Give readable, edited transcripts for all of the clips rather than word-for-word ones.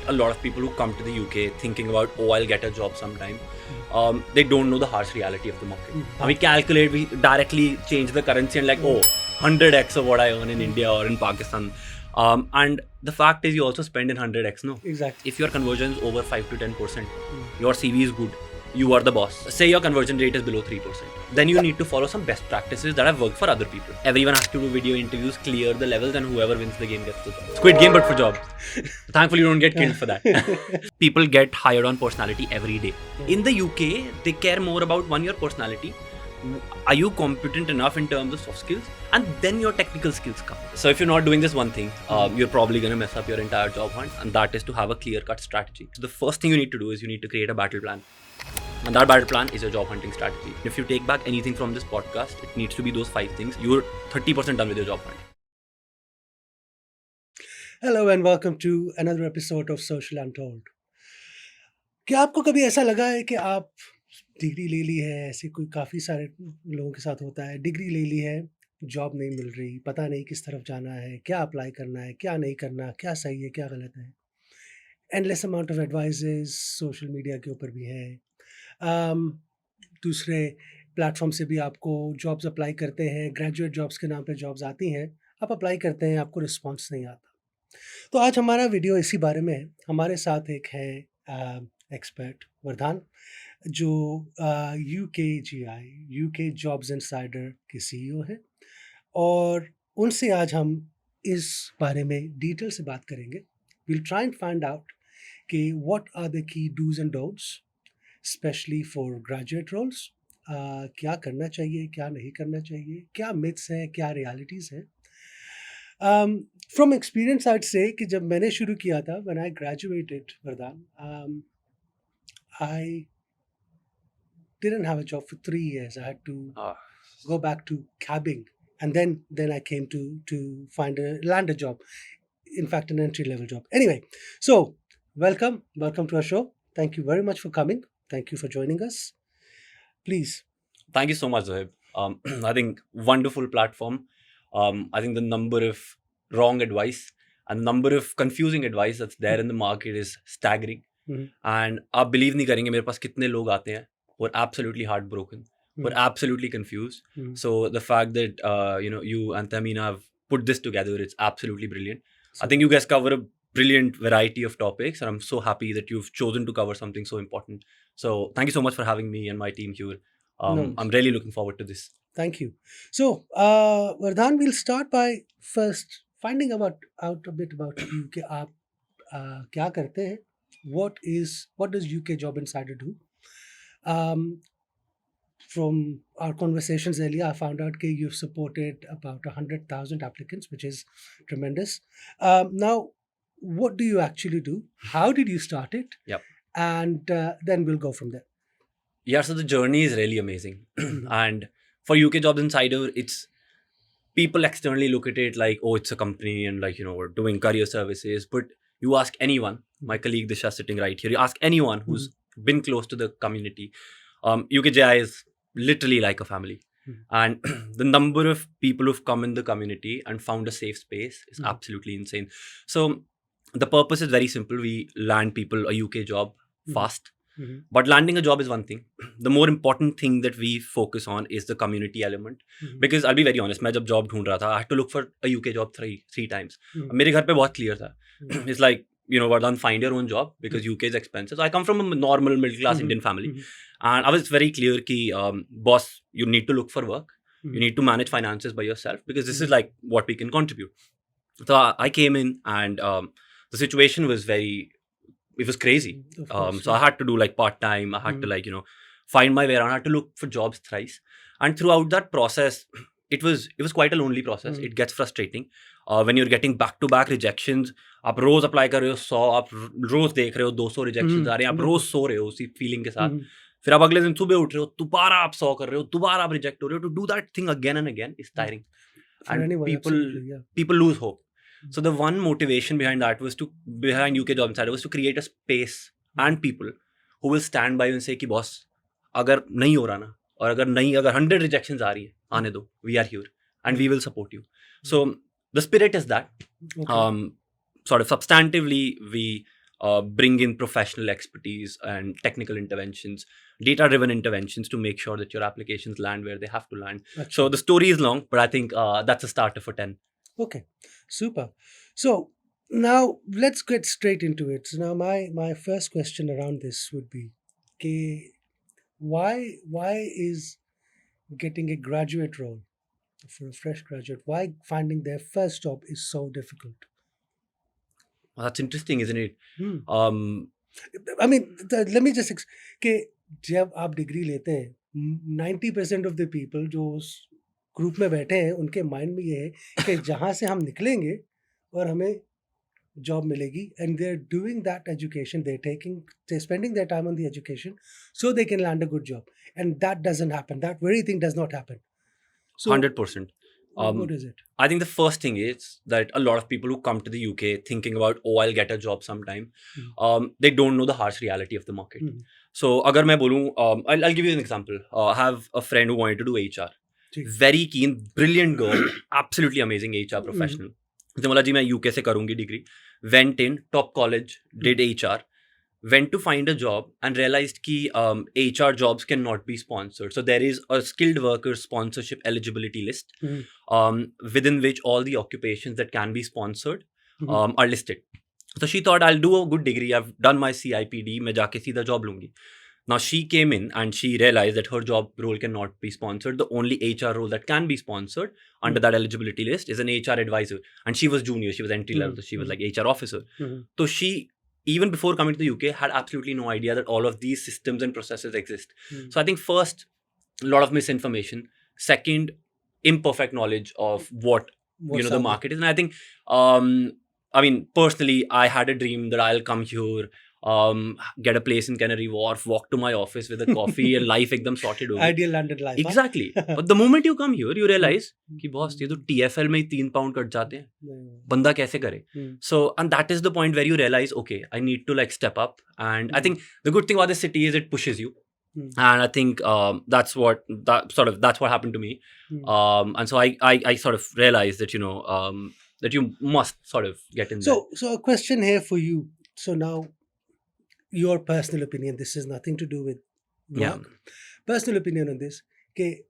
a lot of people who come to the UK thinking about, oh, I'll get a job sometime. They don't know the harsh reality of the market. And we calculate, we directly change the currency and like, oh, 100x of what I earn in India or in Pakistan. And the fact is, you also spend in 100x, no? Exactly. If your conversion is over 5 to 10%, your CV is good. You are the boss. Say your conversion rate is below 3%. Then you need to follow some best practices that have worked for other people. Everyone has to do video interviews, clear the levels, and whoever wins the game gets the job. Squid Game, but for job. Thankfully, you don't get killed for that. People get hired on personality every day. In the UK, they care more about your personality. Are you competent enough in terms of soft skills? And then your technical skills come. So if you're not doing this one thing, you're probably going to mess up your entire job hunt. And that is to have a clear-cut strategy. So the first thing you need to do is you need to create a battle plan. And that battle plan is your job hunting strategy. If you take back anything from this podcast, it needs to be those 5 things. You're 30% done with your job hunt. Hello and welcome to another episode of Social Untold. क्या आपको कभी ऐसा लगा है कि आप degree ले ली है, ऐसे कोई काफ़ी सारे लोगों के साथ होता है, डिग्री ले ली है, जॉब नहीं मिल रही, पता नहीं किस तरफ जाना है, क्या अप्लाई करना है, क्या नहीं करना, क्या सही है, क्या गलत है. Endless amount of advises social media के ऊपर भी है. दूसरे प्लेटफॉर्म से भी आपको जॉब्स अप्लाई करते हैं, ग्रेजुएट जॉब्स के नाम पे जॉब्स आती हैं, आप अप्लाई करते हैं, आपको रिस्पांस नहीं आता. तो आज हमारा वीडियो इसी बारे में है. हमारे साथ एक है एक्सपर्ट वरदान, जो यूके जॉब्स इनसाइडर के सीईओ हैं, और उनसे आज हम इस बारे में डिटेल से बात करेंगे. Will try and find out कि what are the key dos and don'ts specially for graduate roles. क्या करना चाहिए, क्या नहीं करना चाहिए, क्या मिथ्स हैं, क्या रियलिटीज़ हैं. फ्रॉम एक्सपीरियंस आइड से कि जब मैंने शुरू किया था, व्हेन आई ग्रेजुएटेड वरदान, I didn't have a job for 3 years. I had to go back to cabbing, and then I came to land a job. In fact, an entry level job. Anyway, so welcome to our show. Thank you very much for coming. Thank you for joining us. Please. Thank you so much, Zohaib. I think wonderful platform. I think the number of wrong advice and number of confusing advice that's there in the market is staggering. And आप believe नहीं करेंगे मेरे पास कितने लोग आते हैं who are absolutely heartbroken, who are absolutely confused. So the fact that you and Tamina have put this together, it's absolutely brilliant. I think you guys cover a brilliant variety of topics, and I'm so happy that you've chosen to cover something so important. So thank you so much for having me and my team here. I'm really looking forward to this. Thank you. So Vardhan, we'll start by first finding out a bit about you. कि आप क्या करते हैं? What does UK Job Insider do? From our conversations earlier, I found out that you've supported about 100,000 applicants, which is tremendous. Now, what do you actually do? How did you start it? Yep. And then we'll go from there. Yeah, so the journey is really amazing. And for UK Jobs Insider, it's people externally look at it like, oh, it's a company and like, we're doing career services. But you ask anyone, my colleague Disha sitting right here, you ask anyone who's been close to the community, UKJI is literally like a family. And the number of people who've come in the community and found a safe space is absolutely insane. So the purpose is very simple. We land people a UK job fast. But landing a job is one thing. The more important thing that we focus on is the community element. Because I'll be very honest, मैं जब job ढूंढ रहा था, I had to look for a UK job three times. मेरे घर पे बहुत clear था. It's like, Vardhan, find your own job because UK is expensive. So I come from a normal middle class Indian family. And I was very clear कि boss, you need to look for work. You need to manage finances by yourself because this is like what we can contribute. So I came in and the situation was it was crazy. So I had to do like part-time. I had to like, find my way around. I had to look for jobs thrice. And throughout that process, it was quite a lonely process. It gets frustrating. When you're getting back-to-back rejections, आप रोज apply कर रहे हो 100, आप रोज देख रहे हो 200 rejections आ रहे हैं, आप रोज सो रहे हो उसी फीलिंग के साथ. फिर आप अगले दिन सुबह उठ रहे हो, दोबारा आप 100 कर रहे हो, दोबारा आप रिजेक्ट हो रहे हो. To do that thing again and again is tiring. And people lose hope. So the one motivation behind that behind UK Job Insider was to create a space and people who will stand by you and say कि boss, अगर नहीं हो रहा ना, और अगर 100 rejections आ रही है, आने दो, we are here and we will support you. So the spirit is that. Sort of substantively, we bring in professional expertise and technical interventions, data-driven interventions to make sure that your applications land where they have to land. अच्छा, So the story is long, but I think that's a starter for 10. okay, super. So now let's get straight into it. So now my first question around this would be, okay, why is getting a graduate role for a fresh graduate, why finding their first job is so difficult? Well, that's interesting, isn't it? Hmm. Um, I mean, let me just कि जब आप degree लेते हैं 90% of the people जो उस group में बैठे हैं उनके माइंड में ये है कि जहाँ से हम निकलेंगे और हमें जॉब मिलेगी and they are doing that education they spending their time on the education so they can land a good job and that doesn't happen that very thing does not happen so 100%. What is it I think the first thing is that a lot of people who come to the UK thinking about, oh, I'll get a job sometime, they don't know the harsh reality of the market. So, agar main bolu, I'll give you an example. I have a friend who wanted to do HR. Very keen, brilliant girl, absolutely amazing HR professional. उसने बोला जी मैं UK से करूँगी degree. Went in, top college, did HR. Went to find a job and realized ki HR jobs cannot be sponsored. So there is a skilled worker sponsorship eligibility list within which all the occupations that can be sponsored are listed. So she thought, I'll do a good degree. I've done my CIPD. मैं जाके सीधा job लूँगी. Now she came in and she realized that her job role cannot be sponsored. The only HR role that can be sponsored under that eligibility list is an HR advisor. And she was junior. She was entry level. So she was like HR officer. So she, even before coming to the UK, had absolutely no idea that all of these systems and processes exist. So I think first, a lot of misinformation. Second, imperfect knowledge of what the market is. And I think, I mean, personally, I had a dream that I'll come here, get a place in Canary Wharf, walk to my office with a coffee and life एकदम sorted होगी. Ideal London life. Exactly. But the moment you come here, you realize कि boss ये तो TFL में ही 3 pound cut जाते हैं. बंदा कैसे करे? So, and that is the point where you realize, okay, I need to like step up. And I think the good thing about this city is it pushes you. And I think that's what happened to me. And so I sort of realized that that you must sort of get in there. So a question here for you. So now, your personal opinion. This has nothing to do with work. Personal opinion on this. Okay,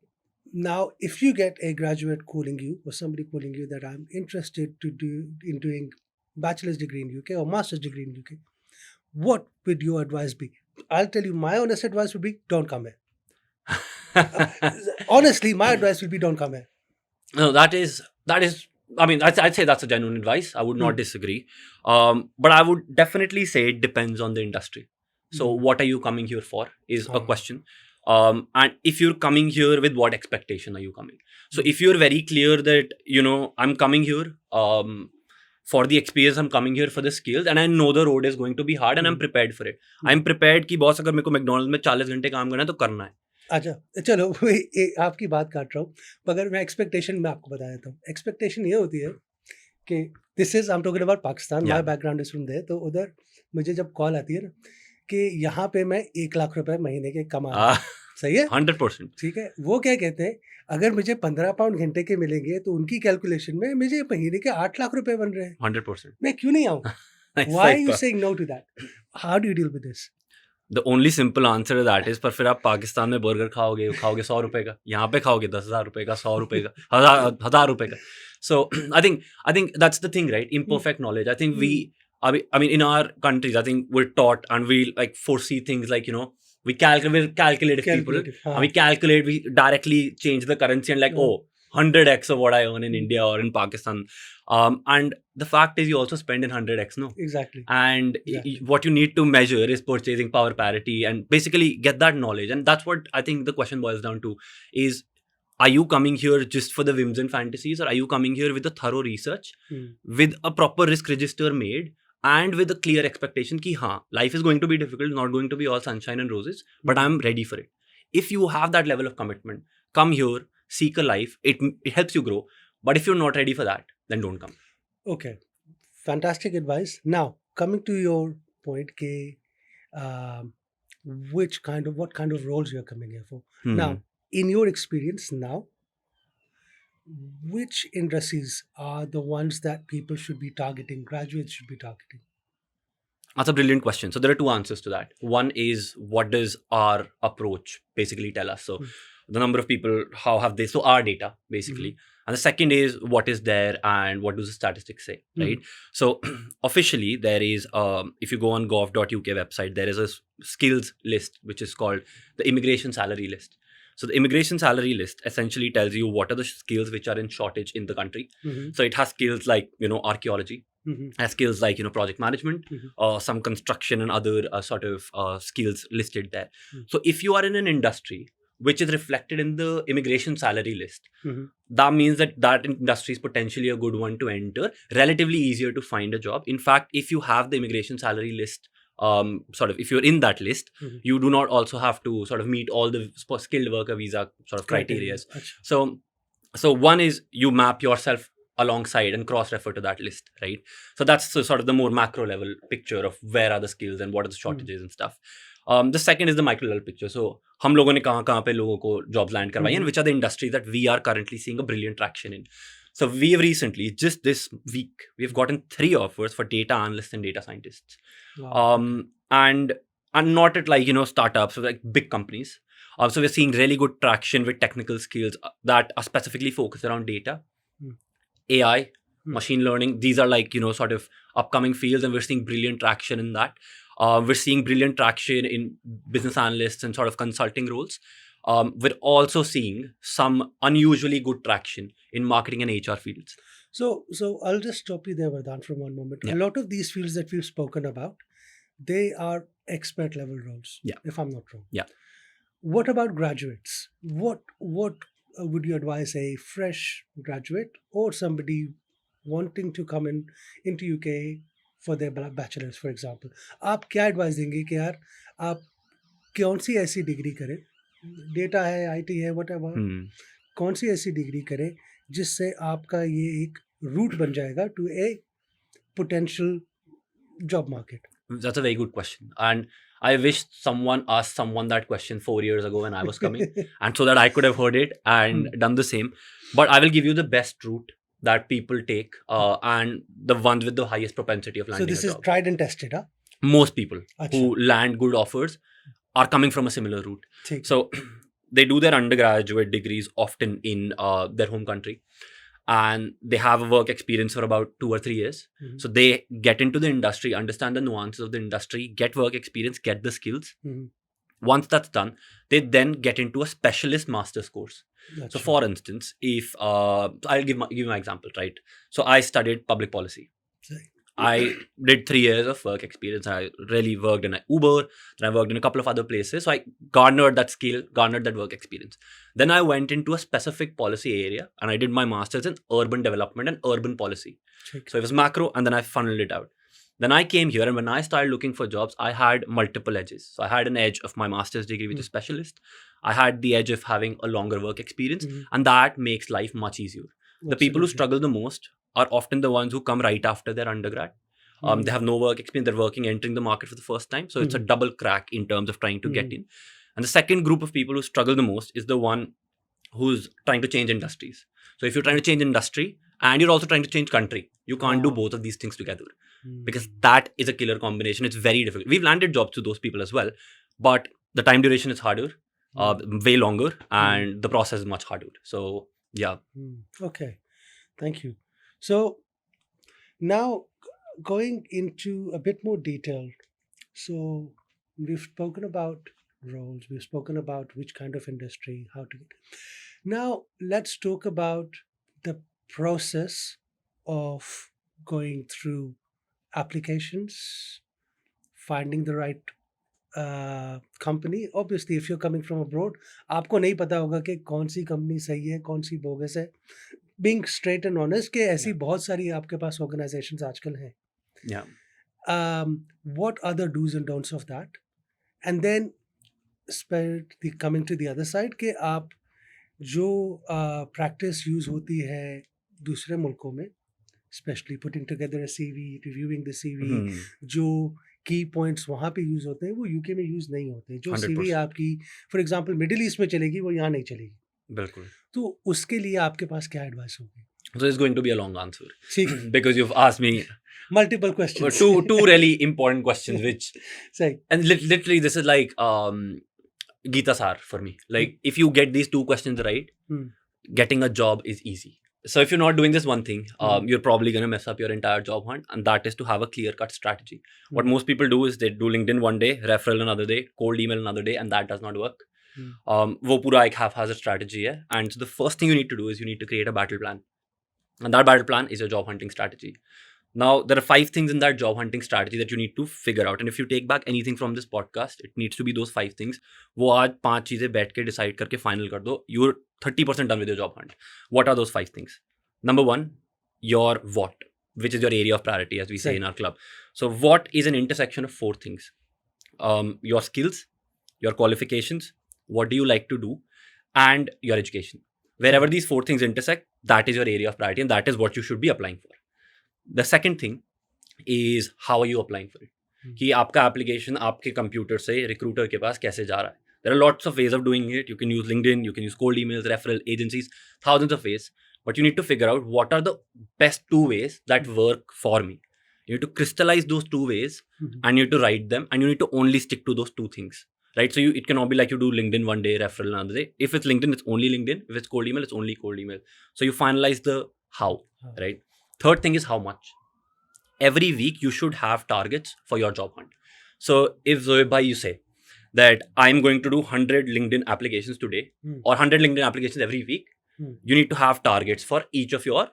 now if you get a graduate calling you or somebody calling you that I'm interested to do in doing bachelor's degree in UK or master's degree in UK, what would your advice be? I'll tell you, my honest advice would be don't come here. Honestly, my advice would be don't come here. No, that is. I mean, I'd say that's a genuine advice. I would not disagree. But I would definitely say it depends on the industry. So what are you coming here for is a question. And if you're coming here with what expectation are you coming? So if you're very clear that, I'm coming here for the experience, I'm coming here for the skills, and I know the road is going to be hard and I'm prepared for it. I'm prepared कि boss अगर मेरे को McDonald's में 40 घंटे काम करना है तो करना है. अच्छा चलो आपकी बात काट रहा हूँ मगर मैं एक्सपेक्टेशन में आपको बता देता हूँ. एक्सपेक्टेशन ये होती है कि this is I am talking about Pakistan. My background is from there. तो उधर मुझे जब कॉल आती है ना कि यहाँ पे मैं 1 लाख रुपए महीने के कमा रहा हूँ. सही है 100%. ठीक है. वो क्या कहते हैं अगर मुझे 15 पाउंड घंटे के मिलेंगे तो उनकी कैलकुलेशन में मुझे महीने के 8 लाख रुपए बन रहे हैं. 100%. मैं क्यों नहीं आऊँ? Why are you saying no to that? How do you deal with this? The only simple answer to that is पर फिर आप पाकिस्तान में बर्गर खाओगे 100 रुपए का, यहाँ पे खाओगे 10,000 रुपए का, 100 रुपए का, 1000 रुपए का. So I think that's the thing, right? Imperfect knowledge. I think I mean in our countries, I think we're taught and we like foresee things like we're calculative people. And we calculate, we directly change the currency and like 100x of what I earn in India or in Pakistan. And the fact is you also spend in 100x, no? Exactly. And what you need to measure is purchasing power parity and basically get that knowledge. And that's what I think the question boils down to is, are you coming here just for the whims and fantasies, or are you coming here with a thorough research, with a proper risk register made, and with a clear expectation ki life is going to be difficult, not going to be all sunshine and roses, but I'm ready for it. If you have that level of commitment, come here, seek a life, it helps you grow. But if you're not ready for that, then don't come. Okay, fantastic advice. Now coming to your point, what kind of roles you're coming here for? Now, in your experience now, which industries are the ones that people should be targeting, graduates should be targeting? That's a brilliant question. So there are two answers to that. One is, what does our approach basically tell us? So Hmm. the number of people, how have they, so our data basically. And the second is, what is there and what do the statistics say, right? So officially there is, if you go on gov.uk website, there is a skills list which is called the immigration salary list. So the immigration salary list essentially tells you what are the skills which are in shortage in the country. Mhm. So it has skills like, archaeology, Mhm. has skills like, project management, Mhm. some construction and other skills listed there. Mm. So if you are in an industry which is reflected in the immigration salary list, Mhm. that means that industry is potentially a good one to enter, relatively easier to find a job. In fact, if you have the immigration salary list, if you're in that list, Mhm. you do not also have to sort of meet all the skilled worker visa sort of criteria. Acha. So one is, you map yourself alongside and cross refer to that list, right? So that's sort of the more macro level picture of where are the skills and what are the shortages and stuff. The second is the micro level picture. So हम लोगों ने कहाँ पे लोगों को jobs land करवाई, and which are the industries that we are currently seeing a brilliant traction in. So we have recently, just this week, we've gotten 3 offers for data analysts and data scientists. Wow. And not at startups or like big companies. So we're seeing really good traction with technical skills that are specifically focused around data, Hmm. AI, Hmm. machine learning. These are like, sort of upcoming fields, and we're seeing brilliant traction in that. We're seeing brilliant traction in business analysts and sort of consulting roles. We're also seeing some unusually good traction in marketing and HR fields. So I'll just stop you there, Vardhan, for one moment. Yeah. A lot of these fields that we've spoken about, they are expert level roles. Yeah. If I'm not wrong. Yeah. What about graduates? What would you advise a fresh graduate or somebody wanting to come into UK for their bachelor's, for example? आप क्या advice देंगे कि यार आप कौन सी ऐसी degree करें, data है, आईटी है, व्हाटएवर, Hmm. कौन सी ऐसी डिग्री करें जिससे आपका ये एक रूट बन जाएगा to a potential job market? That's a very good question. And I wish someone asked someone that question 4 years ago when I was coming, and so that I could have heard it and done the same. But I will give you the best route that people take, and the ones with the highest propensity of So landing this a is job. tried and tested, huh? Most people अच्छा, who land good offers are coming from a similar route. ठीक है. So they do their undergraduate degrees often in their home country, and they have a work experience for about 2 or 3 years. Mhm. So they get into the industry, understand the nuances of the industry, get work experience, get the skills. Mhm. Once that's done, they then get into a specialist master's course. So अच्छा. for instance, if I'll give you my example, right? So I studied public policy. Right. I did 3 years of work experience. I really worked in Uber, then I worked in a couple of other places. So I garnered that skill, garnered that work experience. Then I went into a specific policy area and I did my master's in urban development and urban policy. ठीक. So it was macro, and then I funneled it out. Then I came here, and when I started looking for jobs, I had multiple edges. So I had an edge of my master's degree, which is specialist. I had the edge of having a longer work experience, Mhm. and that makes life much easier. The people who Absolutely. struggle the most are often the ones who come right after their undergrad. Mhm. They have no work experience, they're working, entering the market for the first time. So it's a double crack in terms of trying to get in. And the second group of people who struggle the most is the one who's trying to change industries. So if you're trying to change industry and you're also trying to change country, you can't do Wow. both of these things together, Mhm. because that is a killer combination. It's very difficult. We've landed jobs to those people as well, but the time duration is harder, way longer, and the process is much harder. So yeah. Okay, thank you. So now going into a bit more detail. So we've spoken about roles, we've spoken about which kind of industry, how to get. Now let's talk about the process of going through applications, finding the right company. Obviously, if you're coming from abroad, आपको नहीं पता होगा कि कौन सी company सही है, कौन सी bogus है. Being straight and honest कि ऐसी बहुत सारी आपके पास organizations आजकल हैं. Yeah. What are the do's and don'ts of that? And then coming to the other side कि आप जो practice use होती है दूसरे मुल्कों में, especially putting together a CV, reviewing the CV, Hmm. जो की पॉइंट्स वहाँ पे यूज़ होते हैं वो यूके में यूज़ नहीं होते. जो 100%. CV आपकी फॉर एग्जांपल मिडिल ईस्ट में चलेगी वो यहाँ नहीं चलेगी. बिल्कुल. तो उसके लिए आपके पास क्या एडवाइस होगी? So it's going to be a long answer ठीक है, because you've asked me multiple questions. two really important questions, which सही. and literally this is like Gita Sar for me. Like if you get these two questions right, Hmm. getting a job is easy. So if you're not doing this one thing, you're probably going to mess up your entire job hunt, and that is to have a clear-cut strategy. What most people do is they do LinkedIn one day, referral another day, cold email another day, and that does not work. वो पूरा एक haphazard strategy है, and so the first thing you need to do is you need to create a battle plan, and that battle plan is your job hunting strategy. Now, there are 5 things in that job hunting strategy that you need to figure out. And if you take back anything from this podcast, it needs to be those 5 things. वो आज 5 चीज़ें बैठ के decide करके final कर दो. You're 30% done with your job hunt. What are those 5 things? Number 1, your what, which is your area of priority, as we say in our club. So what is an intersection of 4 things. Your skills, your qualifications, what do you like to do, and your education. Wherever these 4 things intersect, that is your area of priority, and that is what you should be applying for. The second thing is how are you applying for it. कि आपका application आपके computer से recruiter के पास कैसे जा रहा है. There are lots of ways of doing it. You can use LinkedIn, you can use cold emails, referral agencies, thousands of ways. But you need to figure out what are the best 2 ways that work for me. You need to crystallize those 2 ways and you need to write them, and you need to only stick to those 2 things. Right? So it cannot be like you do LinkedIn one day, referral another day. If it's LinkedIn, it's only LinkedIn. If it's cold email, it's only cold email. So you finalize the how, right? Third thing is how much. Every week you should have targets for your job hunt. So if Zoeb bhai, you say that I'm going to do 100 LinkedIn applications today or 100 LinkedIn applications every week, you need to have targets for each of your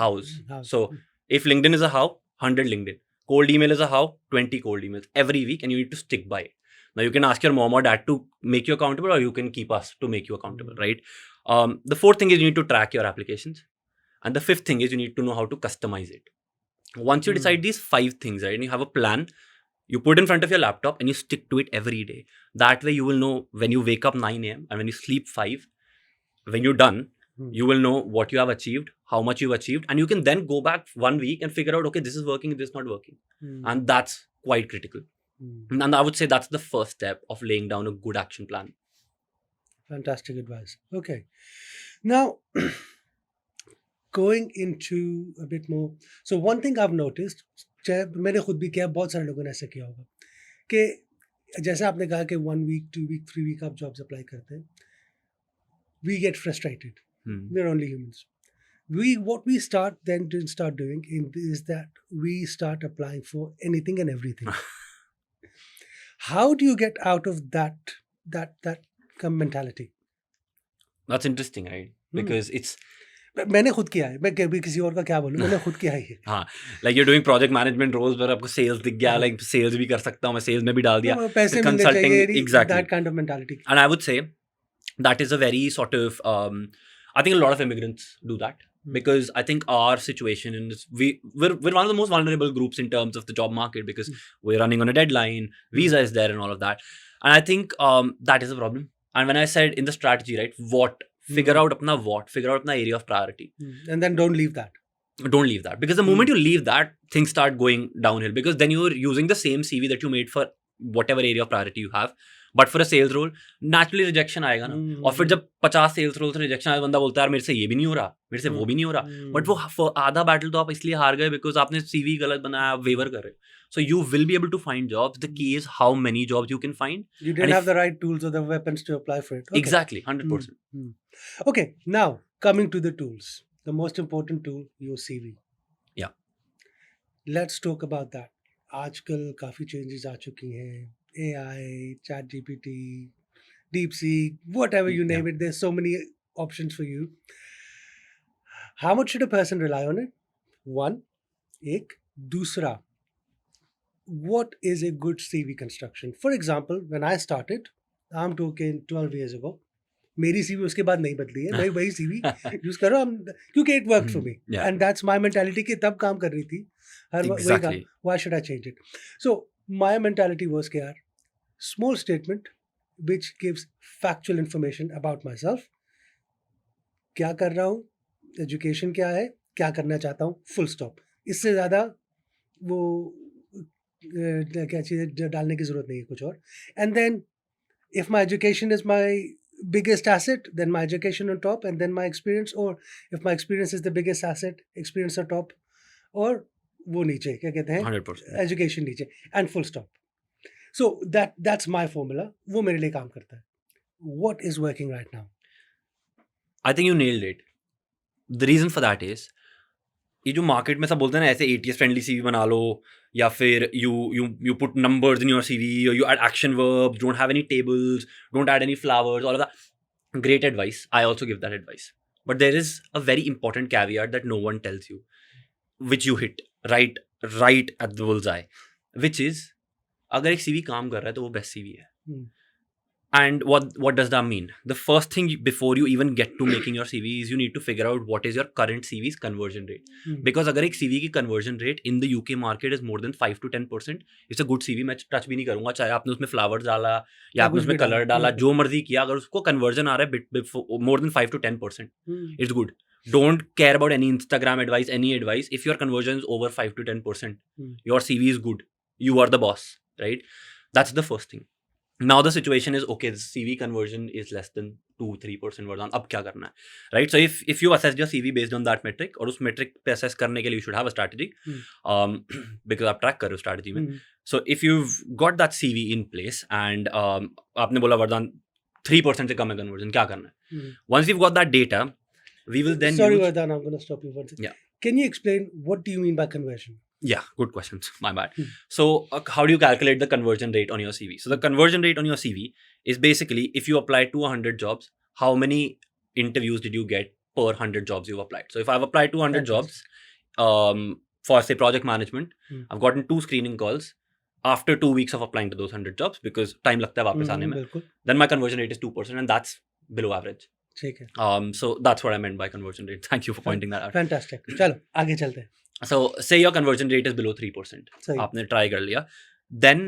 hows. So if LinkedIn is a how, 100 LinkedIn. Cold email is a how, 20 cold emails every week, and you need to stick by it. Now you can ask your mom or dad to make you accountable, or you can keep us to make you accountable, right? The fourth thing is you need to track your applications. And the fifth thing is you need to know how to customize it. Once you decide these 5 things, right, and you have a plan, you put in front of your laptop and you stick to it every day. That way you will know when you wake up 9 a.m. and when you sleep 5, when you're done, you will know what you have achieved, how much you've achieved, and you can then go back 1 week and figure out, okay, this is working, this is not working. And that's quite critical. And I would say that's the first step of laying down a good action plan. Fantastic advice. Okay. Now, going into a bit more. So one thing I've noticed, चाहे मैंने खुद भी किया, बहुत सारे लोगों ने ऐसा किया होगा कि जैसे आपने कहा कि 1 week, 2 week, 3 week आप jobs apply करते हैं, we get frustrated. We're only humans. What we start doing is that we start applying for anything and everything. How do you get out of that mentality? That's interesting, right? Because it's मैंने खुद किया है, मैं कभी किसी और का क्या बोलूं, मैंने खुद किया है. हाँ, like you're doing project management roles where आपको sales दिख गया, like sales भी कर सकता हूँ मैं, sales में भी डाल दिया, पैसे मिलने चाहिए, exactly, that kind of mentality. And I would say that is a very sort of I think a lot of immigrants do that. Because I think our situation in this, we're one of the most vulnerable groups in terms of the job market, because we're running on a deadline, visa is there and all of that. And I think that is a problem. And when I said in the strategy, right, what, figure out apna what, figure out apna area of priority. And then don't leave that. Don't leave that. Because the moment you leave that, things start going downhill. Because then you're using the same CV that you made for whatever area of priority you have. But for a sales role naturally rejection आएगा ना. और फिर जब 50 sales role से rejection आया, बंदा बोलता है यार मेरे से ये भी नहीं हो रहा, मेरे से वो भी नहीं हो रहा. बट वो आधा बैटल तो आप इसलिए हार गए बिकॉज आपने सीवी गलत बनाया, आप वेवर कर रहे हो. So you will be able to find jobs. The key is how many jobs you can find. You didn't have the right tools or the weapons to apply for it. Okay. Exactly, 100%. Okay, now coming to the tools. The most important tool, your CV. Yeah. Let's talk about that. आजकल काफ़ी changes आ चुकी हैं. AI, ChatGPT, DeepSeek, whatever you name it, there's so many options for you. How much should a person rely on it? One. एक. दूसरा, what is a good CV construction? For example, when I started, I'm talking 12 years ago, मेरी CV उसके बाद नहीं बदली है, मैं वही CV यूज कर रहा हूँ क्योंकि it worked for me. And that's my mentality कि तब काम कर रही थी. Exactly. Why should I change it? So my mentality was कि यार, small statement which gives factual information about myself, क्या कर रहा हूँ, education क्या है, क्या करना चाहता हूँ, full stop. इससे ज़्यादा वो क्या चीज़ डालने की ज़रूरत नहीं है कुछ और. And then if my education is my biggest asset, then my education on top, and then my experience, or if my experience is the biggest asset, experience on top, or वो नीचे क्या कहते हैं 100%. एजुकेशन नीचे and full stop. So that's my formula, वो मेरे लिए काम करता है. What is working right now? I think you nailed it. The reason for that is ये जो मार्केट में सब बोलते हैं ना ऐसे ATS फ्रेंडली CV बना लो, या फिर you put numbers in your CV, or you add action verbs, don't have any tables, don't add any flowers, all of that. Great advice. I also give that advice. But there is a very important caveat that no one tells you, which you hit right at the bullseye, which is अगर एक CV काम कर रहा है तो वो best CV है. And what does that mean? The first thing before you even get to making your CV is you need to figure out what is your current CV's conversion rate. Because अगर एक CV की conversion rate in the UK market is more than 5 to 10%, it's a good CV. मैं touch भी नहीं करूंगा, चाहे आपने उसमें flowers डाला या आपने उसमें कलर डाला, जो मर्जी किया, अगर उसको conversion आ रहा है more than 5 to 10%, it's good. Don't care about any Instagram advice, any advice. If your conversion is over 5 to 10%, your CV is good. You are the boss, right? That's the first thing. Now the situation is, okay, the CV conversion is less than 2-3% Vardhan. अब क्या करना है, right? So if you assess your CV based on that metric, और उस metric पे assess करने के लिए you should have a strategy, because आप track कर रहे हो strategy में. So if you've got that CV in place and आपने बोला Vardhan 3% से कम है conversion, क्या करना है? Once you've got that data, we will then Sorry Vardhan, I'm going to stop you for a second. Yeah. Can you explain what do you mean by conversion? Yeah, good questions. My bad. So, how do you calculate the conversion rate on your CV? So, the conversion rate on your CV is basically if you apply to 100 jobs, how many interviews did you get per 100 jobs you've applied? So, if I've applied to 100 jobs for, say, project management, I've gotten 2 screening calls after 2 weeks of applying to those 100 jobs because time लगता है वापस आने में. Then my conversion rate is 2%, and that's below average. ठीक है. So, that's what I meant by conversion rate. Thank you for pointing that out. Fantastic. चलो आगे चलते हैं. So say your conversion rate is below 3%. आपने try कर लिया. Then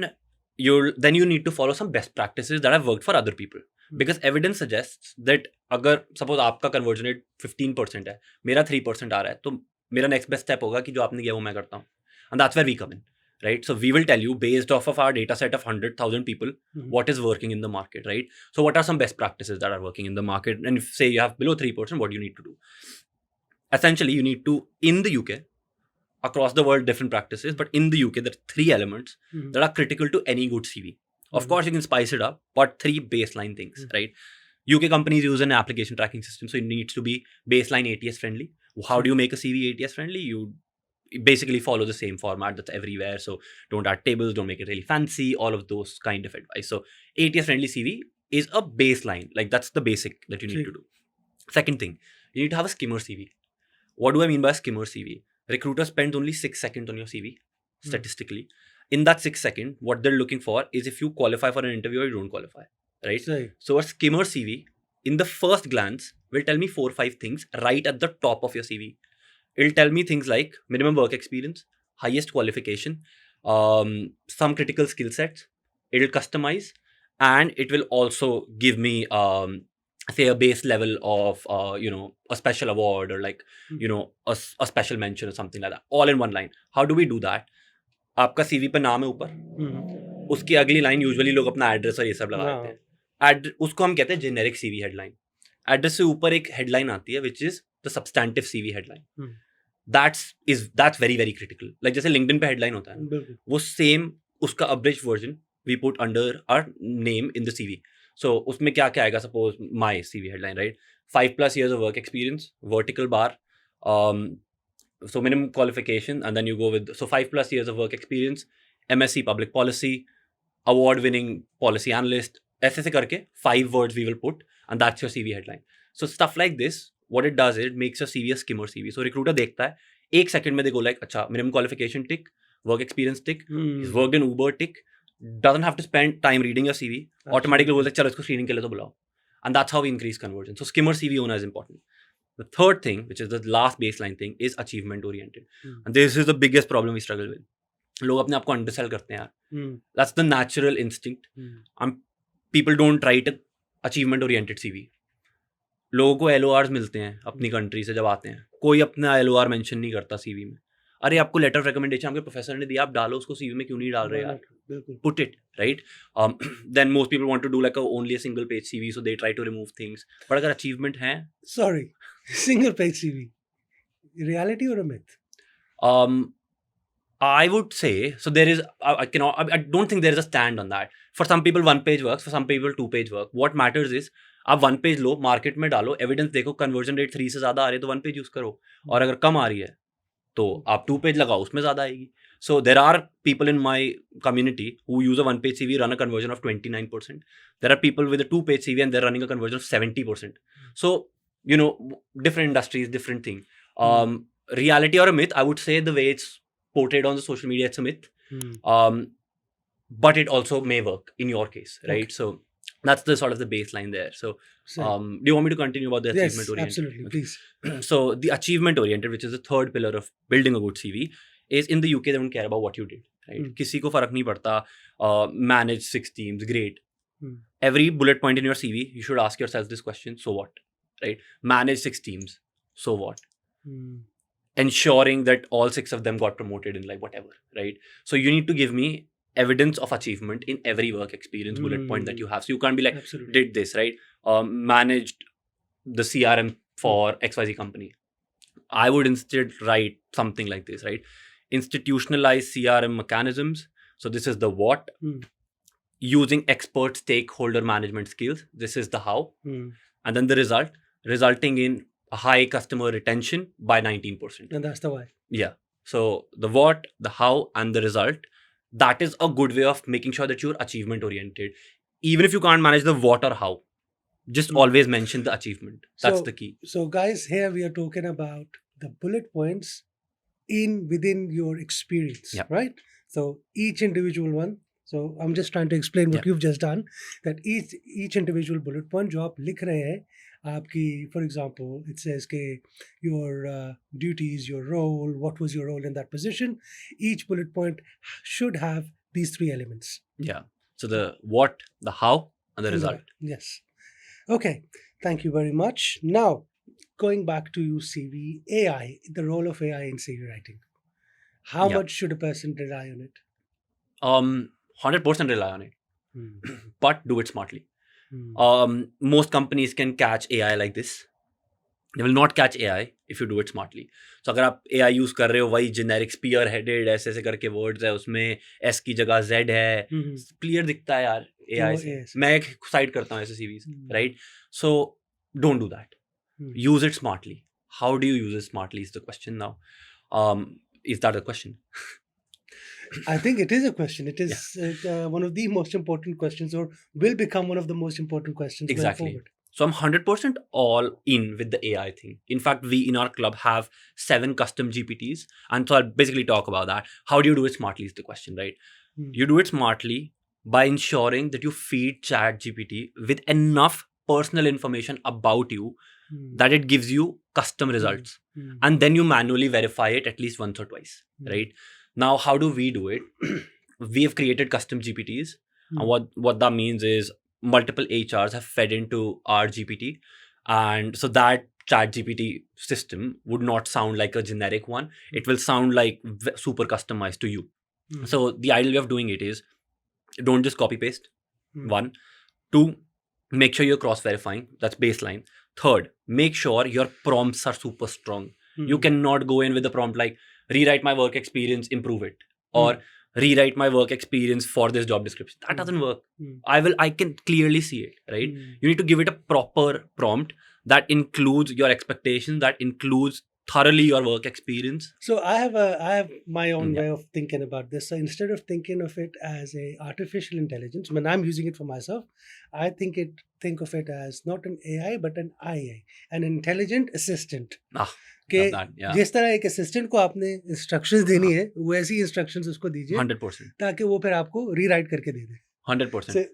you need to follow some best practices that have worked for other people. Because evidence suggests that अगर suppose आपका conversion rate 15% है, मेरा 3% आ रहा है, तो मेरा next best step होगा कि जो आपने किया वो मैं करता हूँ. And that's where we come in, right? So we will tell you based off of our data set of 100,000 people, what is working in the market, right? So what are some best practices that are working in the market? And if say you have below 3%, what do you need to do? Essentially, you need to, in the UK, across the world, different practices, but in the UK, there are 3 elements that are critical to any good CV. Of course, you can spice it up, but 3 baseline things, right? UK companies use an application tracking system, so it needs to be baseline ATS friendly. How do you make a CV ATS friendly? You basically follow the same format that's everywhere. So don't add tables, don't make it really fancy, all of those kind of advice. So ATS friendly CV is a baseline, like that's the basic that you need to do. Second thing, you need to have a skimmer CV. What do I mean by skimmer CV? Recruiter spends only 6 seconds on your CV, statistically. In that 6 seconds, what they're looking for is if you qualify for an interview or you don't qualify, right? So a skimmer CV, in the first glance, will tell me 4 or 5 things right at the top of your CV. It'll tell me things like minimum work experience, highest qualification, some critical skill sets. It'll customize, and it will also give me say a base level of a special award, or like a special mention or something like that, all in one line. How do we do that? आपका CV पे नाम है ऊपर, उसकी अगली line usually लोग अपना address और ये सब लगा देते हैं. उसको हम कहते हैं जेनेरिक CV हेडलाइन. एड्रेस से ऊपर एक हेडलाइन आती है which is the substantive CV headline. that's very very critical. Like जैसे LinkedIn पे हेडलाइन होता है, वो सेम उसका abridged version we put under our name in the CV. So उसमें क्या क्या आएगा? Suppose my CV headline, right? 5+ years of work experience, vertical bar, so minimum qualification, and then you go with 5+ years of work experience, MSc public policy, award-winning policy analyst. ऐसे करके 5 words we will put, and that's your CV headline. So stuff like this, what it does is it makes your CV a skimmer CV. So recruiter देखता है, 1 second में देखो like अच्छा minimum qualification tick, work experience tick, he's worked in Uber tick. Doesn't have to spend time reading your CV. Automatically बोलते चलो इसको screening के लिए तो बुलाओ. And that's how we increase conversion. So skimmer CV होना is important. The third thing, which is the last baseline thing, is achievement oriented. And this is the biggest problem we struggle with. लोग अपने आप को undersell करते हैं यार. That's the natural instinct. People don't write a achievement oriented CV. लोगों को LORs मिलते हैं अपनी कंट्री से जब आते हैं, कोई अपना LOR मेंशन नहीं करता CV में. अरे आपको लेटर ऑफ रिकमेंडेशन आपके प्रोफेसर ने दिया, आप डालो उसको CV में, क्यों नहीं डाल रहे यार? बिल्कुल. put it, right? Then most people want to do like only a single page CV, so they try to remove things. But agar achievement hai, Sorry, single page CV. Reality or a myth? I would say, so there is, I don't think there is a stand on that. For some people, one page works. For some people, two page work. What matters is, आप one page लो, market में डालो, evidence देखो, conversion rate 3 से ज़्यादा आ रही है तो one page use करो, और अगर कम आ रही है तो आप 2 पेज लगाओ, उसमें ज़्यादा आएगी. So there are people in my community who use a one page CV, run a conversion of 29%. There are people with a 2 page CV and they're running a conversion of 70%. So, you know, different industries, different thing. Reality or a myth, I would say the way it's portrayed on the social media, it's a myth. But it also may work in your case, right? Okay. So that's the sort of the baseline there. So, do you want me to continue about the achievement oriented? Yes, absolutely, please. So the achievement oriented, which is the third pillar of building a good CV, is in the UK they don't care about what you did, right? किसी को फर्क नहीं पड़ता. Manage 6 teams, great. Every bullet point in your CV, you should ask yourself this question: so what, right? Manage 6 teams, so what? Ensuring that all 6 of them got promoted in like whatever, right? So you need to give me evidence of achievement in every work experience bullet point that you have. So you can't be like, absolutely, did this, right? Managed the CRM for XYZ company. I would instead write something like this, right? Institutionalize CRM mechanisms. So this is the what. Using expert stakeholder management skills. This is the how. And then the result, resulting in a high customer retention by 19%. And that's the why. Yeah. So the what, the how, and the result, that is a good way of making sure that you're achievement oriented. Even if you can't manage the what or how, just always mention the achievement. That's the key. So guys, here we are talking about the bullet points within your experience, right? So each individual one. So I'm just trying to explain what you've just done. That each individual bullet point जो आप लिख रहे हैं, आपकी, for example, it says के your duties, your role, what was your role in that position. Each bullet point should have these 3 elements. Yeah. So the what, the how, and the result. Yes. Okay. Thank you very much. Now, going back to CV, AI, the role of AI in CV writing. How much should a person rely on it? 100% rely on it, but do it smartly. Most companies can catch AI like this. They will not catch AI if you do it smartly. So अगर आप AI use कर रहे हो, वही generic spear headed ऐसे ऐसे करके words है, उसमें S की जगह Z है, clear दिखता है यार AI से. मैं एक side करता हूँ ऐसे CVs, right? So don't do that. Use it smartly. How do you use it smartly is the question now. Is that a question? I think it is a question. It is one of the most important questions, or will become one of the most important questions going forward. So I'm 100% all in with the AI thing. In fact, we in our club have 7 custom GPTs. And so I'll basically talk about that. How do you do it smartly is the question, right? You do it smartly by ensuring that you feed ChatGPT with enough personal information about you that it gives you custom results. And then you manually verify it at least once or twice, right? Now, how do we do it? We have created custom GPTs. And what that means is multiple HRs have fed into our GPT. And so that ChatGPT system would not sound like a generic one. It will sound like super customized to you. So the ideal way of doing it is, don't just copy paste. 1. 2, make sure you're cross-verifying. That's baseline. 3rd, make sure your prompts are super strong. You cannot go in with a prompt like, rewrite my work experience, improve it. Or rewrite my work experience for this job description. That doesn't work. I can clearly see it, right? You need to give it a proper prompt that includes your expectations, that includes thoroughly your work experience. So I have my own way of thinking about this. So instead of thinking of it as a artificial intelligence, when I'm using it for myself, I think of it as not an AI but an IA, an intelligent assistant. कि जिस तरह एक assistant को आपने instructions देनी है, वैसी instructions उसको दीजिए 100%, ताकि वो फिर आपको रीराइट करके दे दे. 100%. So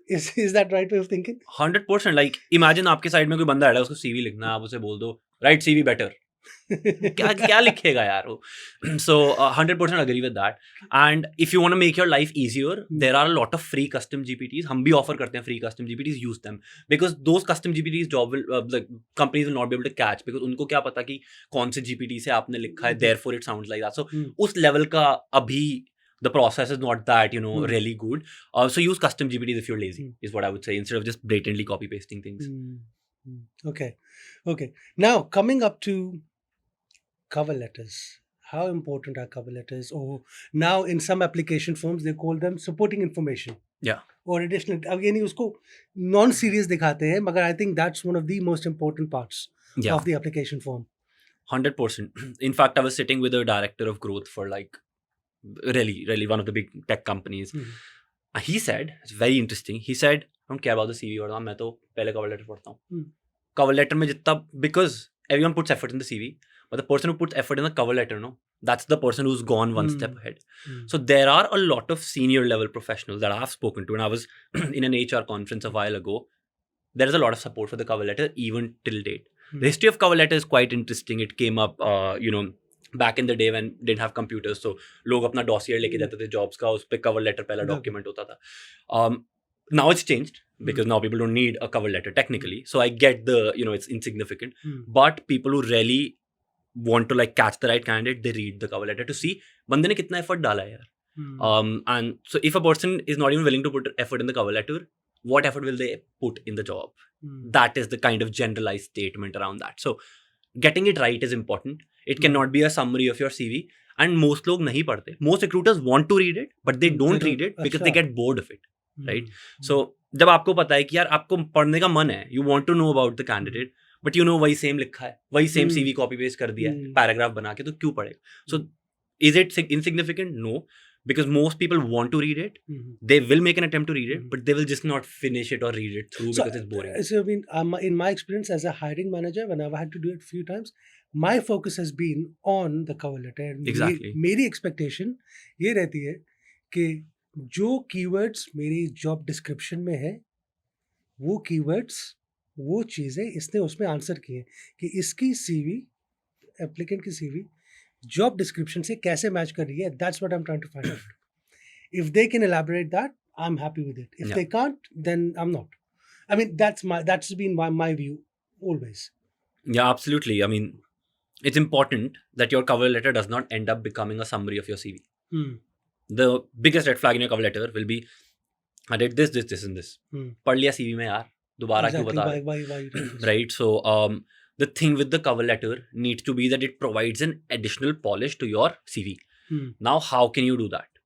is that right way of thinking? 100%. Like imagine आपके साइड में कोई बंदा है, उसको CV लिखना है, आप उसे बोल दो राइट CV बेटर. क्या लिखेगा यार वो. So 100% agree with that. And if you want to make your life easier, there are a lot of free custom GPTs. हम भी offer करते हैं free custom GPTs. Use them because those custom GPTs the companies will not be able to catch because उनको क्या पता कि कौन से GPT से आपने लिखा है. Therefore it sounds like that. So उस level का अभी the process is not that, you know, Hmm. really good. So use custom GPTs if you're lazy, Hmm. is what I would say, instead of just blatantly copy pasting things. Okay. Now coming up to cover letters. How important are cover letters? Or now in some application forms they call them supporting information. Yeah. और additional अब ये नहीं उसको non serious दिखाते हैं मगर I think that's one of the most important parts Yeah. Of the application form 100%. In fact, I was sitting with a director of growth for like really one of the big tech companies. He said, it's very interesting. He said, I don't care about the CV or not. मैं तो पहले cover letter पढ़ता हूँ. Cover letter में जितना, because everyone puts effort in the CV, but the person who puts effort in the cover letter, no, that's the person who's gone one step ahead. So there are a lot of senior level professionals that I've spoken to, and I was in an HR conference a while ago. There is a lot of support for the cover letter even till date. The history of cover letter is quite interesting. It came up, you know, back in the day when didn't have computers, so लोग अपना dossier लेके जाते थे jobs का, उस पे cover letter पहला document होता था. Now it's changed because now people don't need a cover letter technically. So I get the, you know, it's insignificant. But people who really want to like catch the right candidate, they read the cover letter to see बंदे ने कितना effort डाला है यार. And so if a person is not even willing to put effort in the cover letter, what effort will they put in the job? That is the kind of generalized statement around that. So getting it right is important. It cannot be a summary of your CV. And most लोग नहीं पढ़ते. Most recruiters want to read it, but they don't read it because they get bored of it. Right? So जब आपको पता है कि यार आपको पढ़ने का मन है, you want to know about the candidate, but you know वही same लिखा है, वही same CV copy paste कर दिया है, paragraph बना के, तो क्यों पढ़ेगा? So is it insignificant? No. Because most people want to read it, they will make an attempt to read it, but they will just not finish it or read it through because it's boring. So I mean, in my experience as a hiring manager, when I've had to do it a few times, my focus has been on the cover letter. Exactly. मेरी expectation ये रहती है कि जो keywords मेरी job description में है, वो keywords, वो चीज़ें इसने उसमें आंसर की हैं कि इसकी CV, applicant की CV job description से कैसे match कर रही है. That's what I'm trying to find out. If they can elaborate that, I'm happy with it. If they can't, then I'm not. I mean, that's been my view always. Yeah, absolutely. I mean, it's important that your cover letter does not end up becoming a summary of your CV. The biggest red flag in your cover letter will be, I did this, and this. पढ़ लिया CV में यार, दोबारा क्यों बता रहे? Why Right. So the thing with the cover letter needs to be that it provides an additional polish to your CV. Now, how can you do that?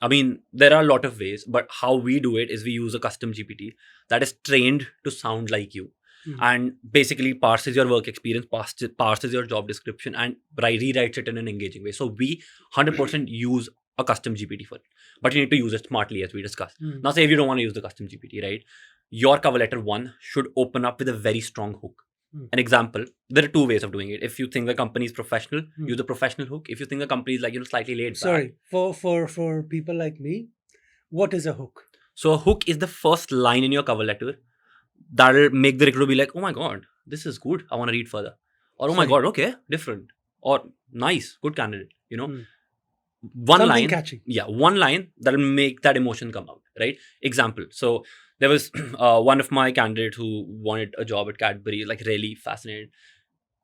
I mean, there are a lot of ways, but how we do it is we use a custom GPT that is trained to sound like you. And basically parses your work experience, parses your job description, and rewrites it in an engaging way. So we 100% use a custom GPT for it. But you need to use it smartly, as we discussed. Now, say if you don't want to use the custom GPT, right? Your cover letter one should open up with a very strong hook. An example, there are two ways of doing it. If you think the company is professional, use a professional hook. If you think the company is like, you know, slightly laid back. Sorry, for people like me, what is a hook? So a hook is the first line in your cover letter that'll make the recruiter be like, oh my God, this is good. I want to read further. Or, oh my God, okay, different. Or, nice, good candidate, you know. One Something line. catchy. Yeah, one line that'll make that emotion come out, right? Example. So there was one of my candidates who wanted a job at Cadbury, like really fascinated.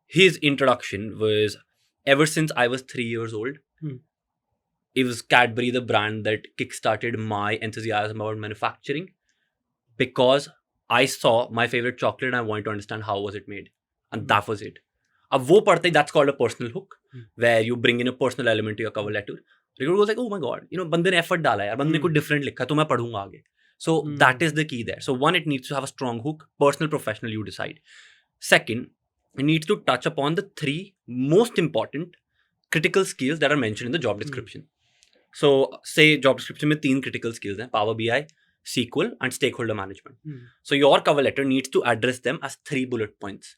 His introduction was, ever since I was 3 years old, it was Cadbury, the brand that kickstarted my enthusiasm about manufacturing, because I saw my favorite chocolate and I wanted to understand how was it made. And that was it. अब वो पढ़ते ही, that's called a personal hook, where you bring in a personal element to your cover letter. Recruiter goes like, oh my God, you know, बंदे ने effort डाला यार, बंदे ने कुछ different लिखा, तो मैं पढ़ूंगा आगे. So that is the key there. So one, it needs to have a strong hook. Personal, professional, you decide. Second, it needs to touch upon the 3 most important critical skills that are mentioned in the job description. So say job description में 3 critical skills हैं: Power BI, SQL, and stakeholder management. So your cover letter needs to address them as 3 bullet points,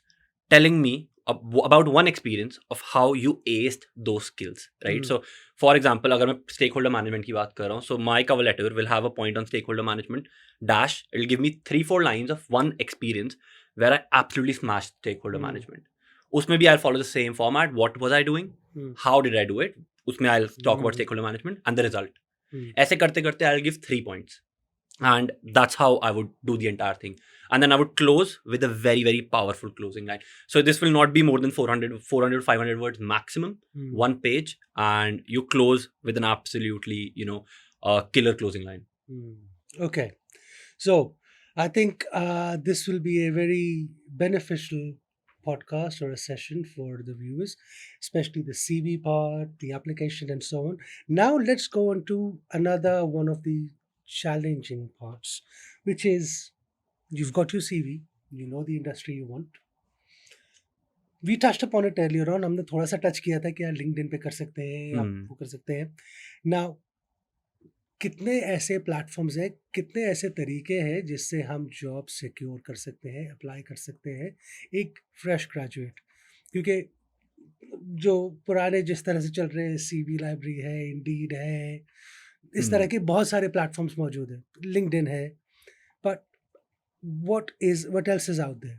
telling me about one experience of how you aced those skills, right? So for example, अगर मैं stakeholder management की बात कर रहा हूँ, so my cover letter will have a point on stakeholder management dash, it will give me 3-4 lines of one experience where I absolutely smashed stakeholder management. उसमें भी I'll follow the same format. What was I doing? How did I do it? उसमें I'll talk about stakeholder management and the result. ऐसे करते करते I'll give 3 points. And that's how I would do the entire thing. And then I would close with a very, very powerful closing line. So this will not be more than 500 words maximum, Hmm. one page, and you close with an absolutely, killer closing line. Hmm. Okay. So I think this will be a very beneficial podcast or a session for the viewers, especially the CV part, the application, and so on. Now let's go on to another one of the challenging parts, which is you've got your CV, you know the industry you want. We touched upon it earlier on. हमने थोड़ा सा touch किया था कि यार LinkedIn पे कर सकते हैं, आप Hmm. वो कर सकते हैं. Now कितने ऐसे प्लेटफॉर्म्स हैं, कितने ऐसे तरीके हैं जिससे हम जॉब सिक्योर कर सकते हैं, अप्लाई कर सकते हैं एक फ्रेश ग्रेजुएट? क्योंकि जो पुराने जिस तरह से चल रहे हैं, सीवी लाइब्रेरी है, इंडीड है, इस तरह Hmm. के बहुत सारे प्लेटफॉर्म्स मौजूद हैं, लिंक्डइन है, but what else is out there?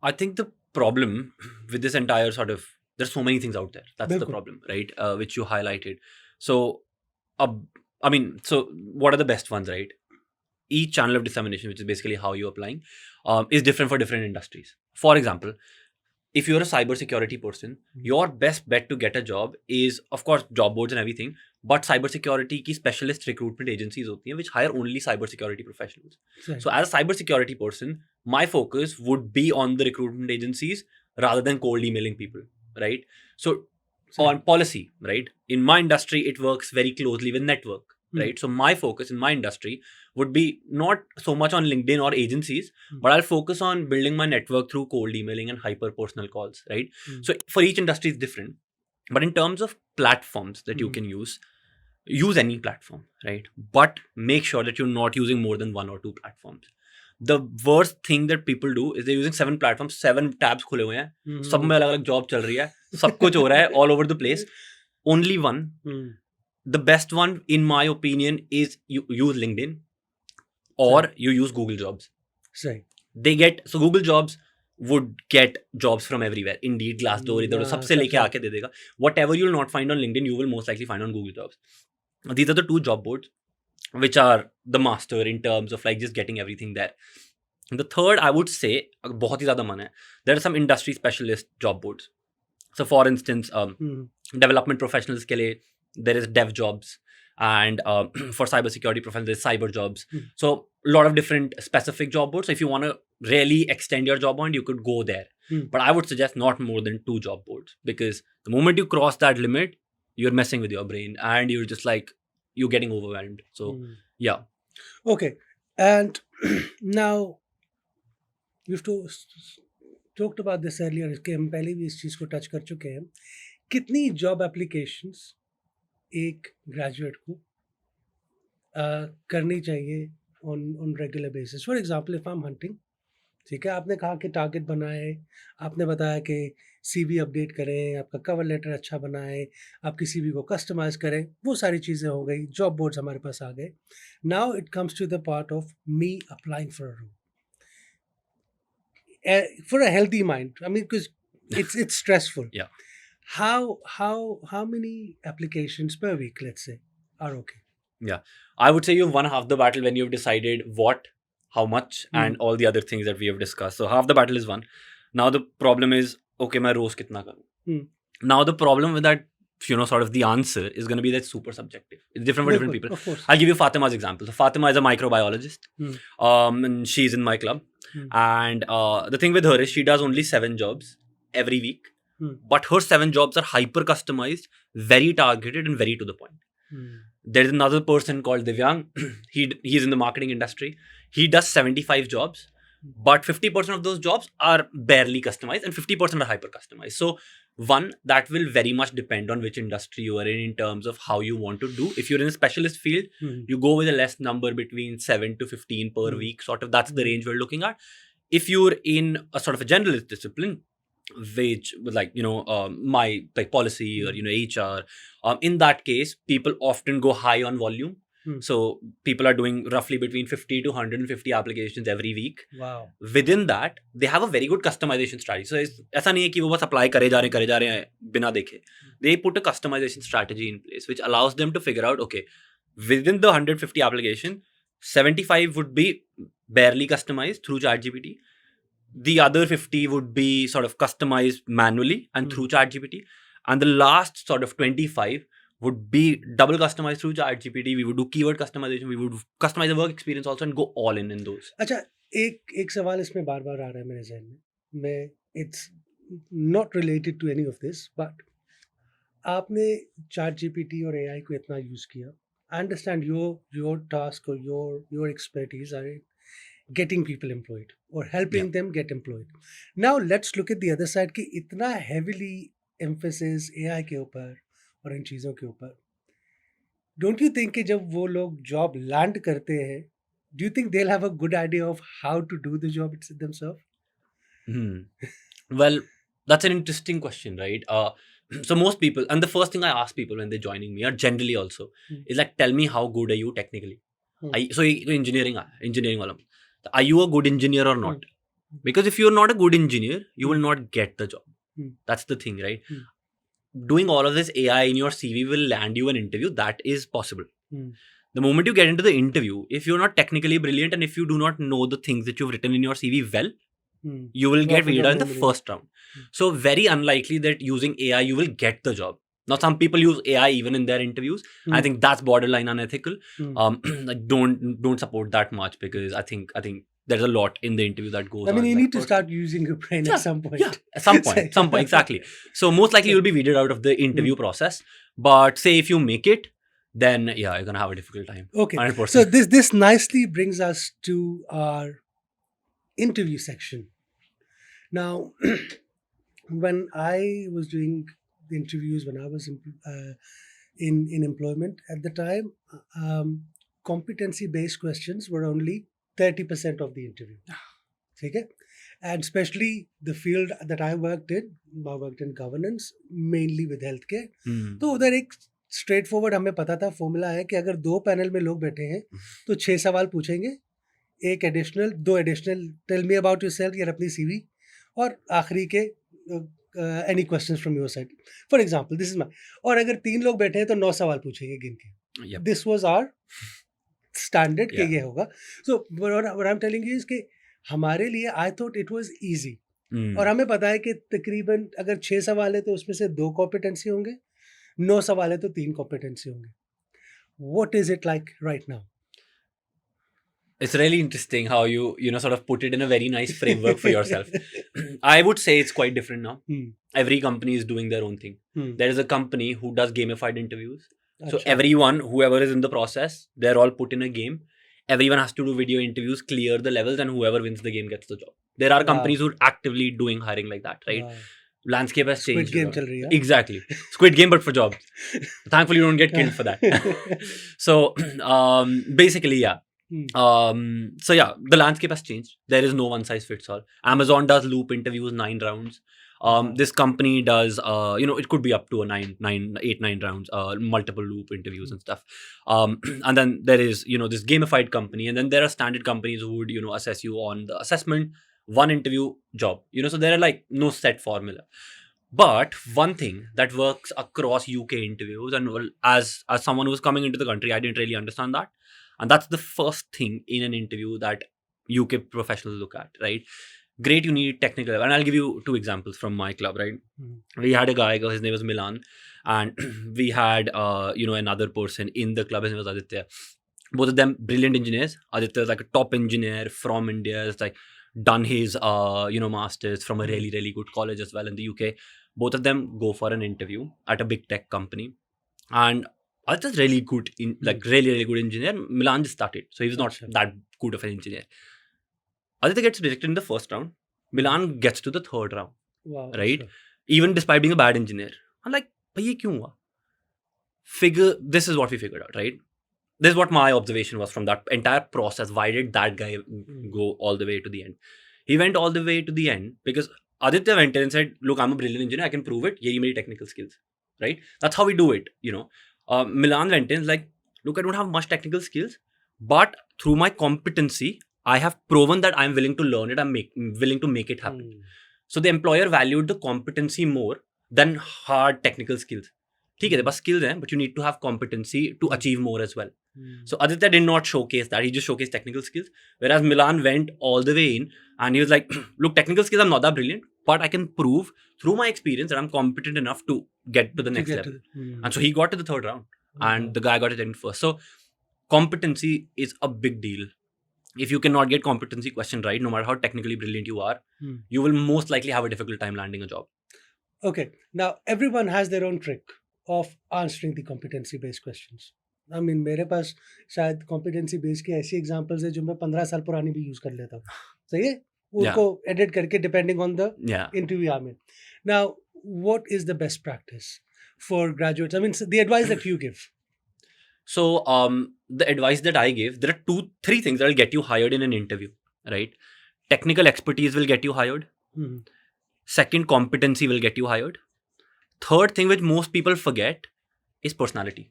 I think the problem with this entire sort of, there's so many things out there. That's the बिल्कुल. problem, right? Which you highlighted. So, so what are the best ones, right? Each channel of dissemination, which is basically how you're applying, is different for different industries. For example, if you're a cybersecurity person, your best bet to get a job is, of course, job boards and everything, but cybersecurity की specialist recruitment agencies होती हैं which hire only cybersecurity professionals. Right. So as a cybersecurity person, my focus would be on the recruitment agencies rather than cold emailing people, right? So on policy, right? In my industry, it works very closely with network, right? So my focus in my industry would be not so much on LinkedIn or agencies, but I'll focus on building my network through cold emailing and hyper personal calls, right? So for each industry is different. But in terms of platforms that you can use any platform, right? But make sure that you're not using more than 1 or 2 platforms. The worst thing that people do is they're using 7 platforms, 7 tabs खुले हुए हैं, सब में अलग अलग job चल रही है, सब कुछ हो रहा है all over the place. Only one. The best one, in my opinion, is you use LinkedIn or you use Google Jobs. Right. So Google Jobs would get jobs from everywhere. Indeed, Glassdoor, इधर हाँ, सबसे लेके आके दे देगा. Whatever you'll not find on LinkedIn, you will most likely find on Google Jobs. These are the 2 job boards which are the master in terms of like just getting everything there. The third, I would say, बहुत ही ज़्यादा मन है, there are some industry specialist job boards. So for instance, development professionals के लिए there is dev jobs, and for cybersecurity professionals there's cyber jobs. So a lot of different specific job boards. So if you want to really extend your job on, you could go there. But I would suggest not more than 2 job boards, because the moment you cross that limit, you're messing with your brain and you're just like, you're getting overwhelmed. So yeah. Okay. And now we've talked about this earlier, कि हम पहले भी इस चीज़ को touch कर चुके हैं. कितनी जॉब एप्लीकेशंस एक ग्रेजुएट को करनी चाहिए on regular basis? For example, if I am hunting, ठीक है, आपने कहा कि टारगेट बनाए, आपने बताया कि सीवी अपडेट करें, आपका कवर लेटर अच्छा बनाए, आपकी सीवी को कस्टमाइज करें, वो सारी चीज़ें हो गई, जॉब बोर्ड्स हमारे पास आ गए. Now it comes to the part of me applying for a role. For a healthy mind, I mean, because it's stressful. Yeah. How many applications per week, let's say, are okay? Yeah, I would say you've won half the battle when you've decided what, how much, and all the other things that we have discussed. So half the battle is won. Now the problem is, okay, मैं रोज कितना करूँ? Now the problem with that, sort of the answer is going to be that super subjective. It's different for different people. Of course. I'll give you Fatima's example. So Fatima is a microbiologist, and she's in my club. And the thing with her is she does only 7 jobs every week, but her 7 jobs are hyper customized, very targeted, and very to the point. There's another person called Divyang. He's in the marketing industry. He does 75 jobs, but 50% of those jobs are barely customized and 50% are hyper customized. So one, that will very much depend on which industry you are in terms of how you want to do. If you're in a specialist field, you go with a less number between 7 to 15 per week, sort of. That's the range we're looking at. If you're in a sort of a generalist discipline, which like my like policy or HR, in that case people often go high on volume. So people are doing roughly between 50 to 150 applications every week. Wow. Within that they have a very good customization strategy. So ऐसा नहीं है कि वो बस apply करे जा रहे हैं बिना देखे. They put a customization strategy in place which allows them to figure out, okay, within the 150 application, 75 would be barely customized through ChatGPT. The other 50 would be sort of customized manually and through ChatGPT. And the last sort of 25 would be double customized through ChatGPT. We would do keyword customization. We would customize the work experience also and go all in those. अच्छा, एक सवाल इसमें बार बार आ रहा है मेरे जहन में. मैं it's not related to any of this, but आपने चैट जीपीटी और एआई को इतना यूज किया. आई अंडरस्टैंड योर टास्क और your expertise are in getting people employed or helping them get employed. Now let's look at the other side कि इतना heavily emphasis AI के ऊपर और इन चीज़ों के ऊपर, don't you think कि जब वो लोग job land करते हैं, do you think they'll have a good idea of how to do the job themselves? Well, that's an interesting question, right? So most people, and the first thing I ask people when they're joining me, or generally also, is like, tell me how good are you technically? So engineering वाला, are you a good engineer or not? Because if you're not a good engineer, you will not get the job. That's the thing, right? Doing all of this AI in your CV will land you an interview. That is possible. The moment you get into the interview, if you're not technically brilliant and if you do not know the things that you've written in your CV well, you will get weeded out in the first round. So very unlikely that using AI you will get the job. Now some people use AI even in their interviews. I think that's borderline unethical. Like don't support that much, because I think there's a lot in the interview that goes on. I mean, you need to start using your brain at some point. Yeah, at some point, exactly. So most likely you'll be weeded out of the interview process. But say if you make it, then yeah, you're gonna have a difficult time. Okay. 100%. So this nicely brings us to our interview section. Now, when I was doing the interviews, when I was in employment at the time, competency-based questions were only 30% of the interview. Okay? And especially the field that I worked in governance, mainly with healthcare. तो उधर एक straight forward हमें पता था, formula है कि अगर 2 panel में लोग बैठे हैं तो 6 सवाल पूछेंगे, 2 additional, tell me about yourself, या अपनी सीवी, और आखिरी के any questions from your side. For example this is my. और अगर 3 लोग बैठे हैं तो 9 सवाल पूछेंगे गिन के. दिस वाज आवर स्टैंडर्ड के ये होगा. So what I am telling you is कि हमारे लिए I thought it was easy. और हमें पता है कि तकरीबन अगर 6 सवाल है तो उसमें से 2 कॉम्पिटेंसी होंगे, 9 सवाल है तो 3 कॉम्पिटेंसी होंगे. What is it like right now? It's really interesting how you sort of put it in a very nice framework for yourself. I would say it's quite different now. Every company is doing their own thing. There is a company who does gamified interviews. So everyone, whoever is in the process, they're all put in a game. Everyone has to do video interviews, clear the levels, and whoever wins the game gets the job. There are companies who are actively doing hiring like that, right? Landscape has changed. Squid Game chal rahi hai. Exactly. Squid Game, but for jobs. Thankfully, you don't get killed for that. So basically, yeah. So yeah, the landscape has changed. There is no one size fits all. Amazon does loop interviews, 9 rounds. This company does, it could be up to 8-9 rounds, multiple loop interviews and stuff. And then there is, this gamified company, and then there are standard companies who would, assess you on the assessment, one interview, job. So there are like no set formula. But one thing that works across UK interviews, and as someone who's coming into the country, I didn't really understand that. And that's the first thing in an interview that UK professionals look at, right? Great, you need technical. And I'll give you 2 examples from my club, right? We had a guy, his name was Milan. And we had, another person in the club, his name was Aditya. Both of them brilliant engineers. Aditya is like a top engineer from India. It's like done his, masters from a really, really good college as well in the UK. Both of them go for an interview at a big tech company. And Aditya's really good, really, really good engineer. Milan just started, so he was not that good of an engineer. Aditya gets rejected in the first round. Milan gets to the 3rd round. Wow, right? Sure. Even despite being a bad engineer. I'm like, bhai, ye kyun hua? This is what we figured out, right? This is what my observation was from that entire process. Why did that guy go all the way to the end? He went all the way to the end because Aditya went in and said, look, I'm a brilliant engineer. I can prove it. Ye meri technical skills, right? That's how we do it, Milan went in like, look, I don't have much technical skills, but through my competency, I have proven that I'm willing to learn it. I'm willing to make it happen. So the employer valued the competency more than hard technical skills. ठीक है, तेरे पास skills हैं, but you need to have competency to achieve more as well. So Aditya did not showcase that. He just showcased technical skills. Whereas Milan went all the way in and he was like, look, technical skills, I'm not that brilliant, but I can prove through my experience that I'm competent enough to get to the next level. And so he got to the third round and the guy got it in first. So competency is a big deal. If you cannot get competency question right, no matter how technically brilliant you are, you will most likely have a difficult time landing a job. Okay, now everyone has their own trick of answering the competency based questions. I mean, मेरे पास शायद competency based की ऐसी examples है जो मैं 15 साल पुरानी भी use कर लेता हूँ. सही है? उनको edit करके depending on the interview I'm in. Now, what is the best practice for graduates? I mean, the advice that you give. So the advice that I give, there are 3 things that will get you hired in an interview, right? Technical expertise will get you hired. Second, competency will get you hired. Third thing which most people forget is personality.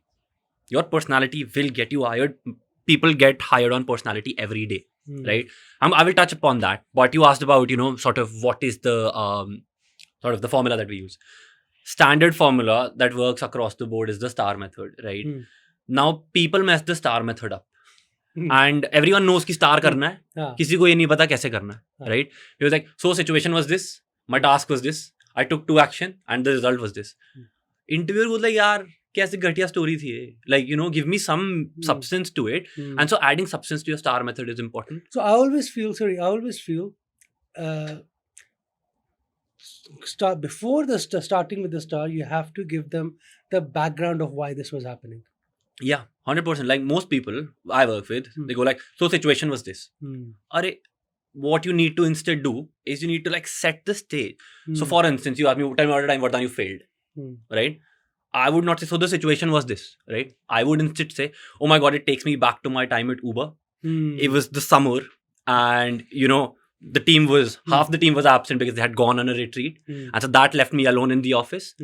Your personality will get you hired. People get hired on personality every day, right? I will touch upon that. But you asked about, sort of what is the sort of the formula that we use. Standard formula that works across the board is the STAR method, right? Now people mess the STAR method up. And everyone knows कि star करना है, किसी को ये नहीं पता कैसे करना है, right? He was like, so situation was this, my task was this, I took 2 action and the result was this. Interviewer was like, यार कैसे घटिया story थी ये, like give me some substance to it. And so adding substance to your STAR method is important. So I always feel before the starting with the STAR, you have to give them the background of why this was happening. Yeah, 100%. Like most people I work with, they go like, so situation was this. What you need to instead do is you need to like set the stage. So for instance, you ask me, tell me all the time what time you failed, right? I would not say, so the situation was this, right? I would instead say, oh my God, it takes me back to my time at Uber. It was the summer and the team was, half the team was absent because they had gone on a retreat. And so that left me alone in the office.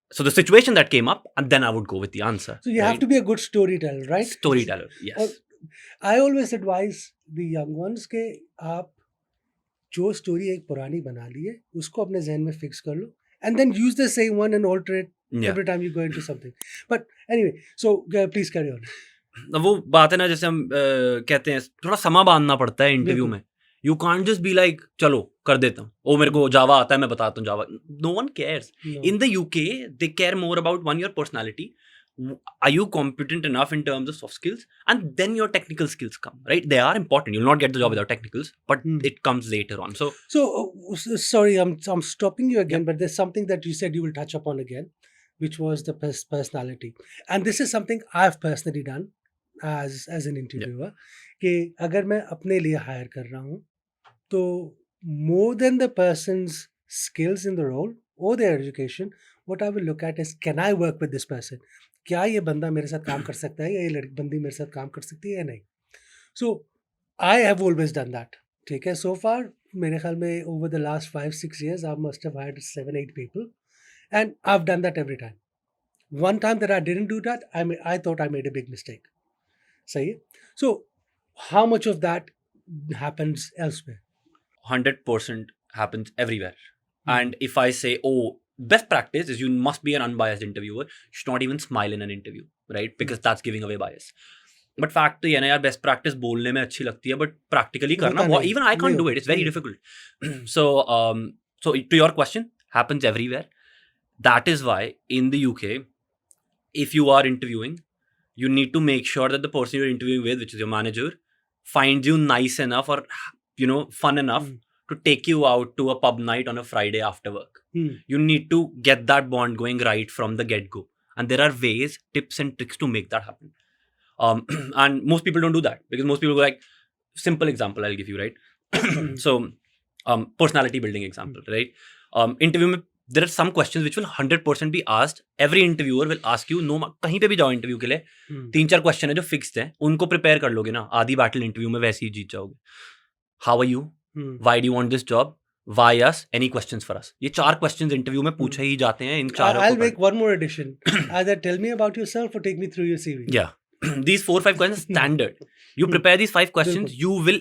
So the situation that came up, and then I would go with the answer. So you have to be a good storyteller, right? Storyteller, yes. I always advise the young ones के आप जो story एक पुरानी बना ली है, उसको अपने ज़हन में fix कर लो, and then use the same one and alter it every time you go into something. But anyway, so please carry on. वो बात है ना, जैसे हम कहते हैं थोड़ा समा बांधना पड़ता है इंटरव्यू में. You can't just be like, चलो कर देता हूँ, ओ मेरे को जावा आता है मैं बताता हूँ जावा. No one cares. In the UK, they care more about your personality. Are you competent enough in terms of soft skills? And then your technical skills come, right? They are important. You'll not get the job without technicals, but it comes later on. So sorry, I'm stopping you again, but there's something that you said you will touch upon again, which was the personality. And this is something I've personally done as an interviewer. कि अगर मैं अपने लिए hire कर रहा हूँ, तो more than the person's skills in the role or their education, what I will look at is, can I work with this person? क्या ये बंदा मेरे साथ काम कर सकता है या ये बंदी मेरे साथ काम कर सकती है या नहीं? So I have always done that. ठीक है, so far मेरे ख्याल में over the last 5-6 years I must have hired 7-8 people, and I've done that every time. One time that I didn't do that, I thought I made a big mistake. सही है? So how much of that happens elsewhere? 100% happens everywhere. And if I say, oh, best practice is you must be an unbiased interviewer. You should not even smile in an interview, right? Because that's giving away bias. But fact तो ये ना यार, best practice बोलने में अच्छी लगती है, but practically करना, even I can't do it. It's very difficult. So to your question, happens everywhere. That is why in the UK, if you are interviewing, you need to make sure that the person you're interviewing with, which is your manager, finds you nice enough or fun enough to take you out to a pub night on a Friday after work. You need to get that bond going right from the get-go. And there are ways, tips and tricks to make that happen. And most people don't do that because most people go like, simple example I'll give you, right? So personality building example, right? Interview में there are some questions which will 100% be asked. Every interviewer will ask you, no, कहीं पे भी जाओ interview के लिए 3-4 question है जो fixed हैं, उनको प्रिपेयर कर लोगे ना, आधी बैटल इंटरव्यू में वैसे ही जीत जाओगे. How are you, why do you want this job, why us, any questions for us. ये 4 क्वेश्चंस इंटरव्यू में पूछे ही जाते हैं. इन चारों I'll make one more addition. Either tell me about yourself or take me through your CV. Yeah. These 4-5 questions standard. You prepare these 5 questions, you will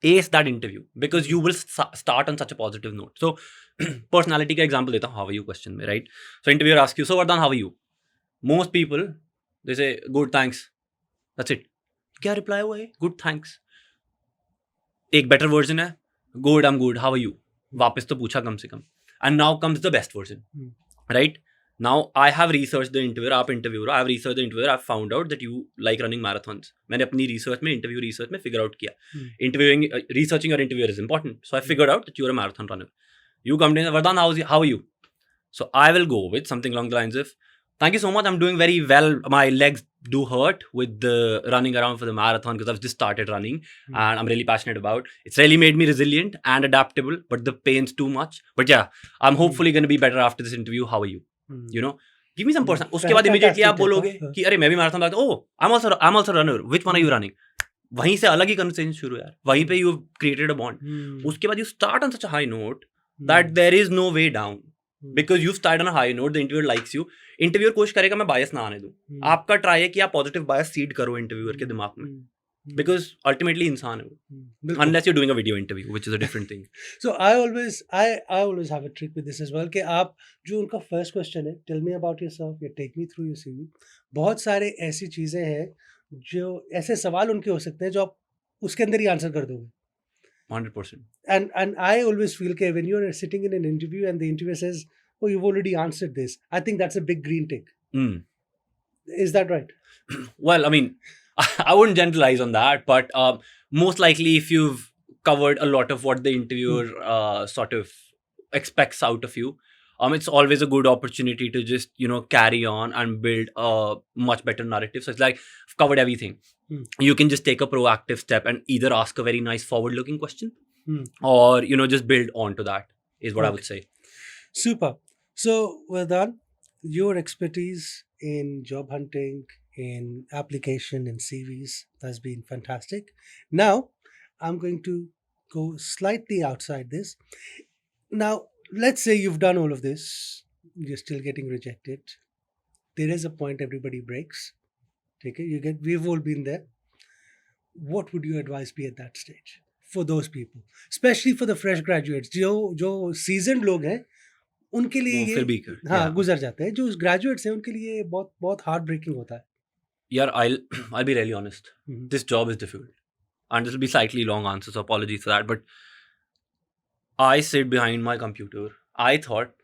ace that interview because you will start on such a positive note. So personality का example देता हूँ, how are you question में, right? So interviewer asks you, so Vardhan, how are you? Most people, they say, good, thanks. That's it. क्या reply हुआ है? Good thanks. एक better version है, good I am good, how are you. वापस तो पूछा कम से कम. And now comes the best version, right? Now I have researched the interviewer, आप interviewer, I have researched the interviewer, I have found out that you like running marathons. मैंने अपनी research में, interview research में figure out किया. Interviewing, researching your interviewer is important. So I figured out that you are a marathon runner. You come to me, Vardhan, how are you? So I will go with something along the lines of, thank you so much, I'm doing very well. My legs do hurt with the running around for the marathon because I've just started running and I'm really passionate about. It's really made me resilient and adaptable, but the pain's too much. But yeah, I'm hopefully going to be better after this interview. How are you? You know, give me some person. उसके बाद immediately आप बोलोगे कि अरे मैं भी marathon भागता हूँ. Oh, I'm also runner. Which one are you running? वहीं से अलग ही conversation शुरू यार. वहीं पे you've created a bond. उसके बाद you start on such a high note that there is no way down. Because you start on a high note, the interviewer likes you. Interviewer कोशिश करेगा मैं bias ना आने दूँ. आपका try है कि आप positive bias seed करो interviewer के दिमाग में. Because ultimately इंसान है वो. Unless you're doing a video interview, which is a different thing. So I always have a trick with this as well कि आप जो उनका first question है, tell me about yourself या take me through your CV. बहुत सारे ऐसी चीजें हैं जो ऐसे सवाल उनके हो सकते हैं जो आप उसके अंदर ही आंसर कर दोगे. 100%. And I always feel that when you're sitting in an interview and the interviewer says, "Oh, you've already answered this," I think that's a big green tick. Is that right? Well, I mean, I wouldn't generalize on that, but most likely if you've covered a lot of what the interviewer sort of expects out of you, it's always a good opportunity to just, carry on and build a much better narrative. So it's like, I've covered everything. You can just take a proactive step and either ask a very nice forward-looking question or, just build on to that is what I would say. Super. So, Vardhan, your expertise in job hunting, in application, in CVs has been fantastic. Now, I'm going to go slightly outside this. Now, let's say you've done all of this, you're still getting rejected. There is a point everybody breaks. Okay, we've all been there. What would your advice be at that stage for those people, especially for the fresh graduates? जो seasoned लोग हैं उनके लिए फिर भी गुजर जाते हैं. जो graduates हैं उनके लिए बहुत बहुत हार्ट ब्रेकिंग होता है. Yeah, I'll be really honest. This job is difficult, and this will be slightly long answer, so apologies for that. But I sit behind my computer. I thought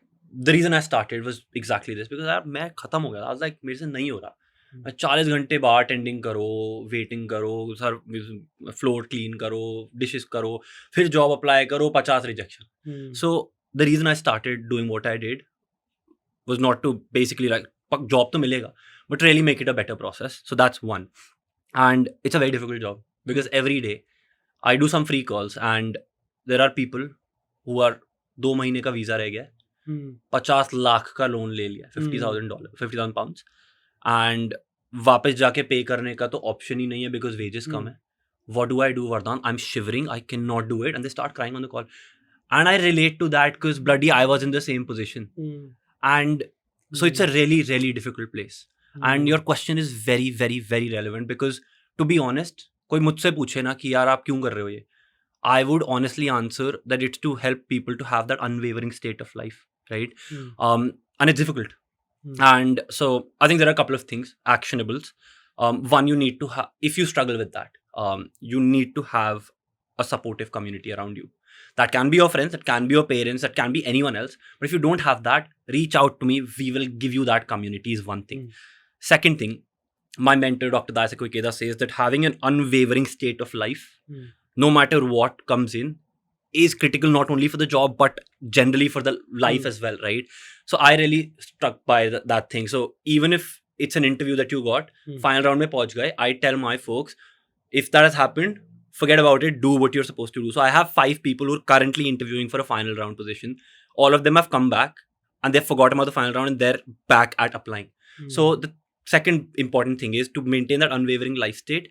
the reason I started was exactly this because यार मैं खत्म हो गया. I was like मेरे से नहीं हो रहा. 40 घंटे बार अटेंडिंग करो, वेटिंग करो, सर फ्लोर क्लीन करो, डिशेस करो, फिर जॉब अप्लाई करो, 50 rejection. So the reason I started doing what I did was not to basically like job तो मिलेगा but really make it a better process. So that's one. And it's a very difficult job because every day I do some free calls and there are people who are 2 महीने का visa रह गया, 50 लाख का loan ले लिया, $50,000 pounds, and वापस जाके पे करने का तो ऑप्शन ही नहीं है because wages कम है. What do I do, Vardhan? I'm shivering, I cannot do it, and they start crying on the call. And I relate to that because bloody I was in the same position. And so it's a really, really difficult place. And your question is very, very, very relevant because to be honest, कोई मुझसे पूछे ना कि यार आप क्यों कर रहे हो ये, I would honestly answer that it's to help people to have that unwavering state of life, right? And it's difficult. And so I think there are a couple of things, actionables. One, you need to if you struggle with that, you need to have a supportive community around you. That can be your friends, that can be your parents, that can be anyone else. But if you don't have that, reach out to me. We will give you that community is one thing. Second thing, my mentor, Dr. Daisako Ikeda, says that having an unwavering state of life, no matter what comes in, is critical not only for the job, but generally for the life as well, right? So I really struck by that thing. So even if it's an interview that you got, final round mein pahunch gaye, I tell my folks, if that has happened, forget about it, do what you're supposed to do. So I have 5 people who are currently interviewing for a final round position. All of them have come back and they've forgotten about the final round and they're back at applying. So the second important thing is to maintain that unwavering life state.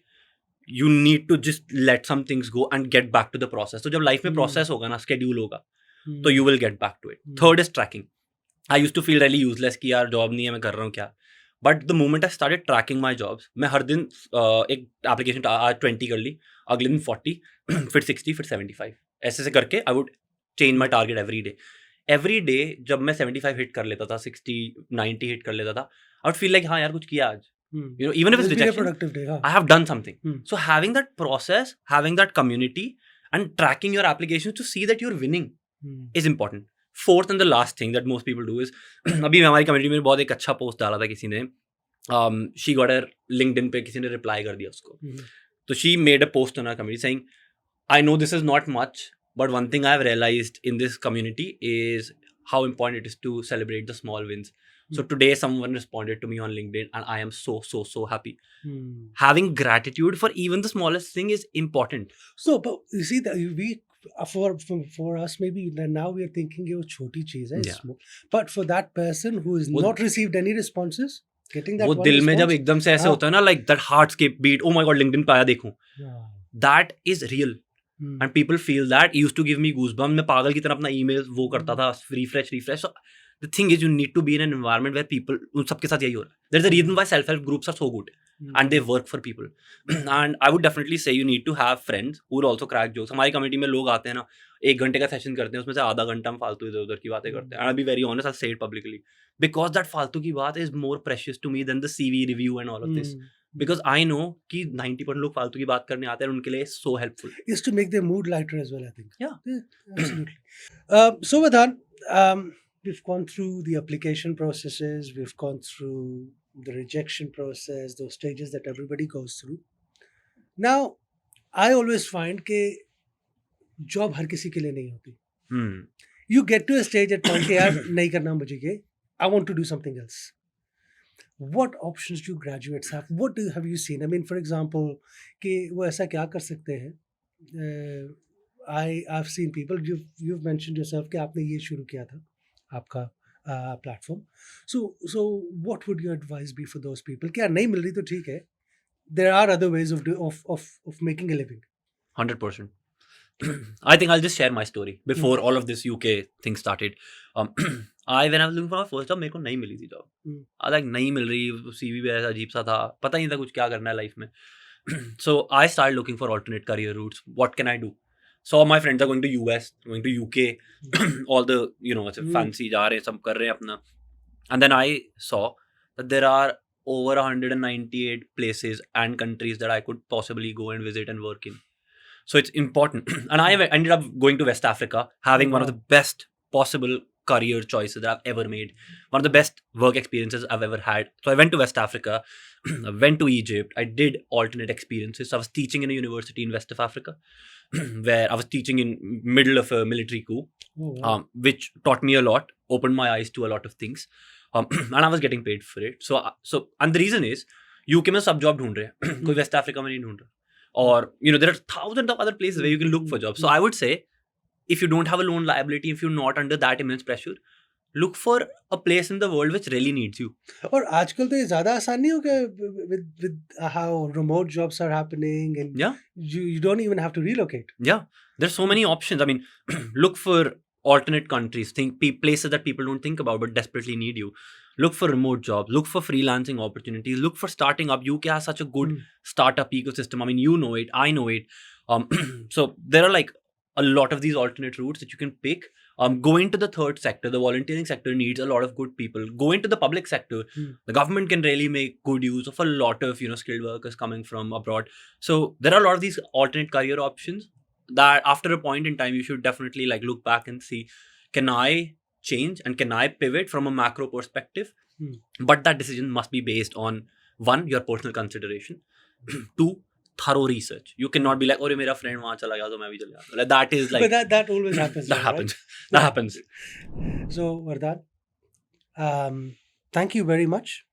You need to just let some things go and get back to the process. So जब life में process होगा ना, schedule होगा, तो you will get back to it. Third is tracking. I used to feel really useless कि यार job नहीं है, मैं कर रहा हूँ क्या. But the moment I started tracking my jobs, मैं हर दिन एक application आज 20 कर ली, अगले दिन 40, फिर 60, फिर 75. ऐसे करके I would change my target every day. Every day जब मैं 75 hit कर लेता था, 60, 90 hit कर लेता था, I would feel like हाँ यार कुछ किया आज. You know, even if it's It's been a rejection, productive day. हाँ. I have done something. Hmm. So having that process, having that community, and tracking your applications to see that you're winning Hmm. is important. Fourth and the last thing that most people do is अभी हमारी community में बहुत एक अच्छा post डाला था किसी ने, she got a LinkedIn पे किसी ने रिप्लाई कर दिया उसको, Hmm. तो she made a post on our community saying, I know this is not much, but one thing I've realized in this community is how important it is to celebrate the small wins. So today someone responded to me on LinkedIn and I am so happy. Hmm. Having gratitude for even the smallest thing is important. So, but you see that we for us maybe now we are thinking ये वो छोटी चीज है, Yeah. small. But for that person who has वो- not received any responses, getting that वो one दिल में जब response, एकदम से ऐसे हाँ. होता है ना, like that heart skip beat, oh my god LinkedIn पे आया देखूं, हाँ. that is real. Hmm. And people feel that. It used to give me goosebumps. मैं पागल की तरह अपना email वो करता था, refresh. So the thing is, you need to be in an environment where people, उन सबके साथ यही हो रहा है. There's a reason why self-help groups are so good. Hmm. And they work for people. And I would definitely say you need to have friends who will also crack jokes. हमारी committee में लोग आते हैं ना, 1 घंटे का session करते हैं, उसमें से आधा घंटा हम फालतू इधर उधर की बातें करते हैं. And I'll be very honest, I'll say it publicly. Because that फालतू की बात is more precious to me than the CV review and all of this. Hmm. Because I know कि 90% लोग फालतू की बात करने आते हैं और उनके लिए so helpful. Is to make their mood lighter as well, I think. Yeah. Absolutely. So Vedhan, we've gone through the application processes, we've gone through the rejection process, those stages that everybody goes through. Now, I always find कि job हर किसी के लिए नहीं होती. Hmm. You get to a stage at point कि यार नहीं करना मुझे ये, I want to do something else. What options do graduates have? What have you seen? I mean, for example, कि वो ऐसा क्या कर सकते हैं? I've seen people. You've mentioned yourself कि आपने ये शुरू किया था, आपका platform. So what would your advice be for those people? कि यार नहीं मिल रही तो ठीक है. There are other ways of making a living. 100%. I think I'll just share my story before all of this UK thing started. When I was looking for my first job, मेरे को नहीं मिली थी job. I like नहीं मिल रही, CV भी ऐसा अजीब सा था, पता ही नहीं था कुछ क्या करना है लाइफ में. So I started looking for alternate career routes. What can I do? So my friends are going to US, going to UK, all the fancy जा रहे हैं, सब कर रहे हैं अपना. And then I saw that there are over 198 places and countries that I could possibly go and visit and work in. So it's important. And I ended up going to West Africa, having one of the best possible career choices that I've ever made. One of the best work experiences I've ever had. So I went to West Africa, I went to Egypt, I did alternate experiences. So I was teaching in a university in West of Africa, where I was teaching in middle of a military coup, which taught me a lot, opened my eyes to a lot of things. And I was getting paid for it. So and the reason is, UK में सब job ढूंढ रहे हैं, कोई West Africa में नहीं ढूंढ रहा. Or there are thousands of other places where you can look for jobs. So I would say, if you don't have a loan liability, if you're not under that immense pressure, look for a place in the world which really needs you. और आजकल तो ये ज़्यादा आसान नहीं हो गया with how remote jobs are happening and Yeah. you don't even have to relocate. Yeah, there's so many options. I mean, look for alternate countries, places that people don't think about but desperately need you. Look for remote jobs, look for freelancing opportunities, look for starting up. UK has such a good startup ecosystem. I mean, you know it, I know it. So there are like a lot of these alternate routes that you can pick. Go into the third sector. The volunteering sector needs a lot of good people. Go into the public sector. The government can really make good use of a lot of skilled workers coming from abroad. So there are a lot of these alternate career options that after a point in time you should definitely like look back and see, can I change and can I pivot from a macro perspective? But that decision must be based on, 1, your personal consideration, 2, thorough research. You cannot be like, oh मेरा friend वहाँ चला गया तो मैं भी चला गया. Like, that is like, but that always happens. that right? happens. That happens. So Vardhan, thank you very much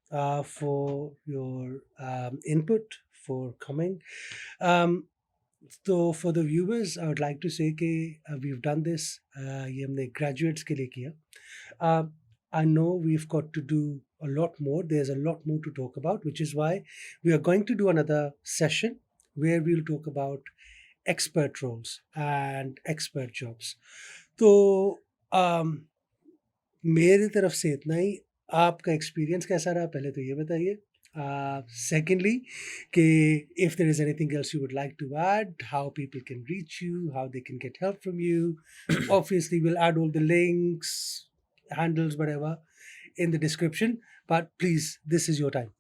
for your input, for coming. So for the viewers, I would like to say कि we've done this. ये हमने graduates के लिए किया. I know we've got to do a lot more. There's a lot more to talk about, which is why we are going to do another session where we'll talk about expert roles and expert jobs. तो मेरी तरफ से इतना ही. आपका experience कैसा रहा पहले तो ये बताइए. Secondly, if there is anything else you would like to add, how people can reach you, how they can get help from you. Obviously, we'll add all the links, handles, whatever, in the description. But please, this is your time.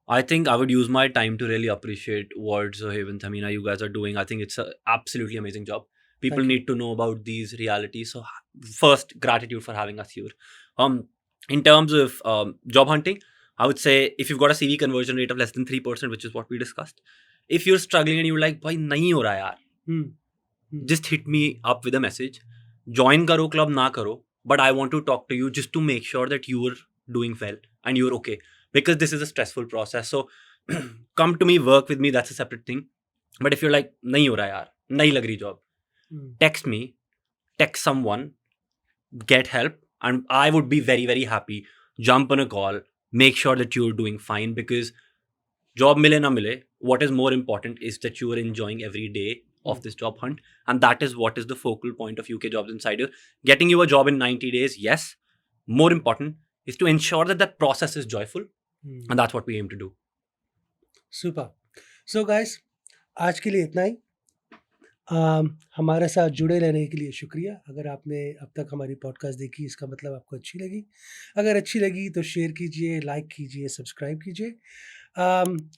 I think I would use my time to really appreciate what Zohaib and Tamina, you guys are doing. I think it's an absolutely amazing job. People Thank you. need to know about these realities. So first, gratitude for having us here. In terms of job hunting, I would say if you've got a CV conversion rate of less than 3%, which is what we discussed, if you're struggling and you're like, "Bhai, nahi ho raha yaar," Hmm. Hmm. just hit me up with a message. Join karo club na karo, but I want to talk to you just to make sure that you are doing well and you're okay, because this is a stressful process. So come to me, work with me, that's a separate thing. But if you're like, nahi ho raha yaar, nahi lag rahi job, Hmm. text me, text someone, get help, and I would be very, very happy. Jump on a call, make sure that you're doing fine, because job mile na mile, what is more important is that you are enjoying every day of this job hunt. And that is what is the focal point of UK Jobs Insider. Getting you a job in 90 days, yes. More important is to ensure that that process is joyful. Hmm. And that's what we aim to do. Super. So guys, आज के लिए इतना ही. हमारे साथ जुड़े रहने के लिए शुक्रिया. अगर आपने अब तक हमारी पॉडकास्ट देखी, इसका मतलब आपको अच्छी लगी. अगर अच्छी लगी तो शेयर कीजिए, लाइक कीजिए, सब्सक्राइब कीजिए.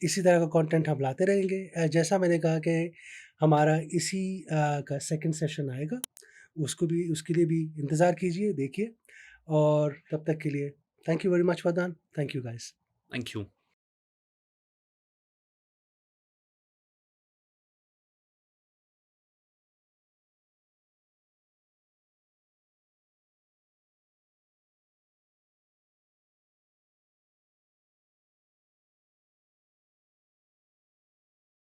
इसी तरह का कंटेंट हम लाते रहेंगे. जैसा मैंने कहा कि हमारा इसी का सेकंड सेशन आएगा, उसके लिए भी इंतज़ार कीजिए, देखिए. और तब तक के लिए थैंक यू वेरी मच वरदान. Thank you guys. Thank you.